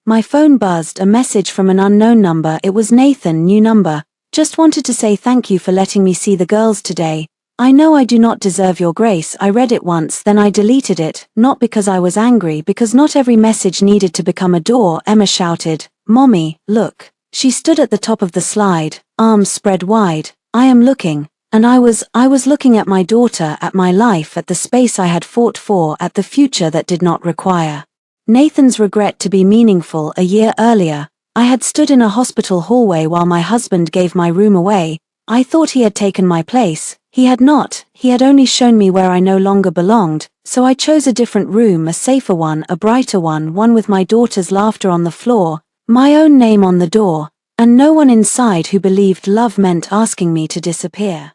My phone buzzed, a message from an unknown number. It was Nathan, new number. Just wanted to say thank you for letting me see the girls today. I know I do not deserve your grace. I read it once, then I deleted it, not because I was angry, because not every message needed to become a door. Emma shouted, "Mommy, look." She stood at the top of the slide, arms spread wide. "I am looking." And I was looking at my daughter, at my life, at the space I had fought for, at the future that did not require Nathan's regret to be meaningful. A year earlier, I had stood in a hospital hallway while my husband gave my room away. I thought he had taken my place. He had not. He had only shown me where I no longer belonged, so I chose a different room, a safer one, a brighter one, one with my daughter's laughter on the floor, my own name on the door, and no one inside who believed love meant asking me to disappear.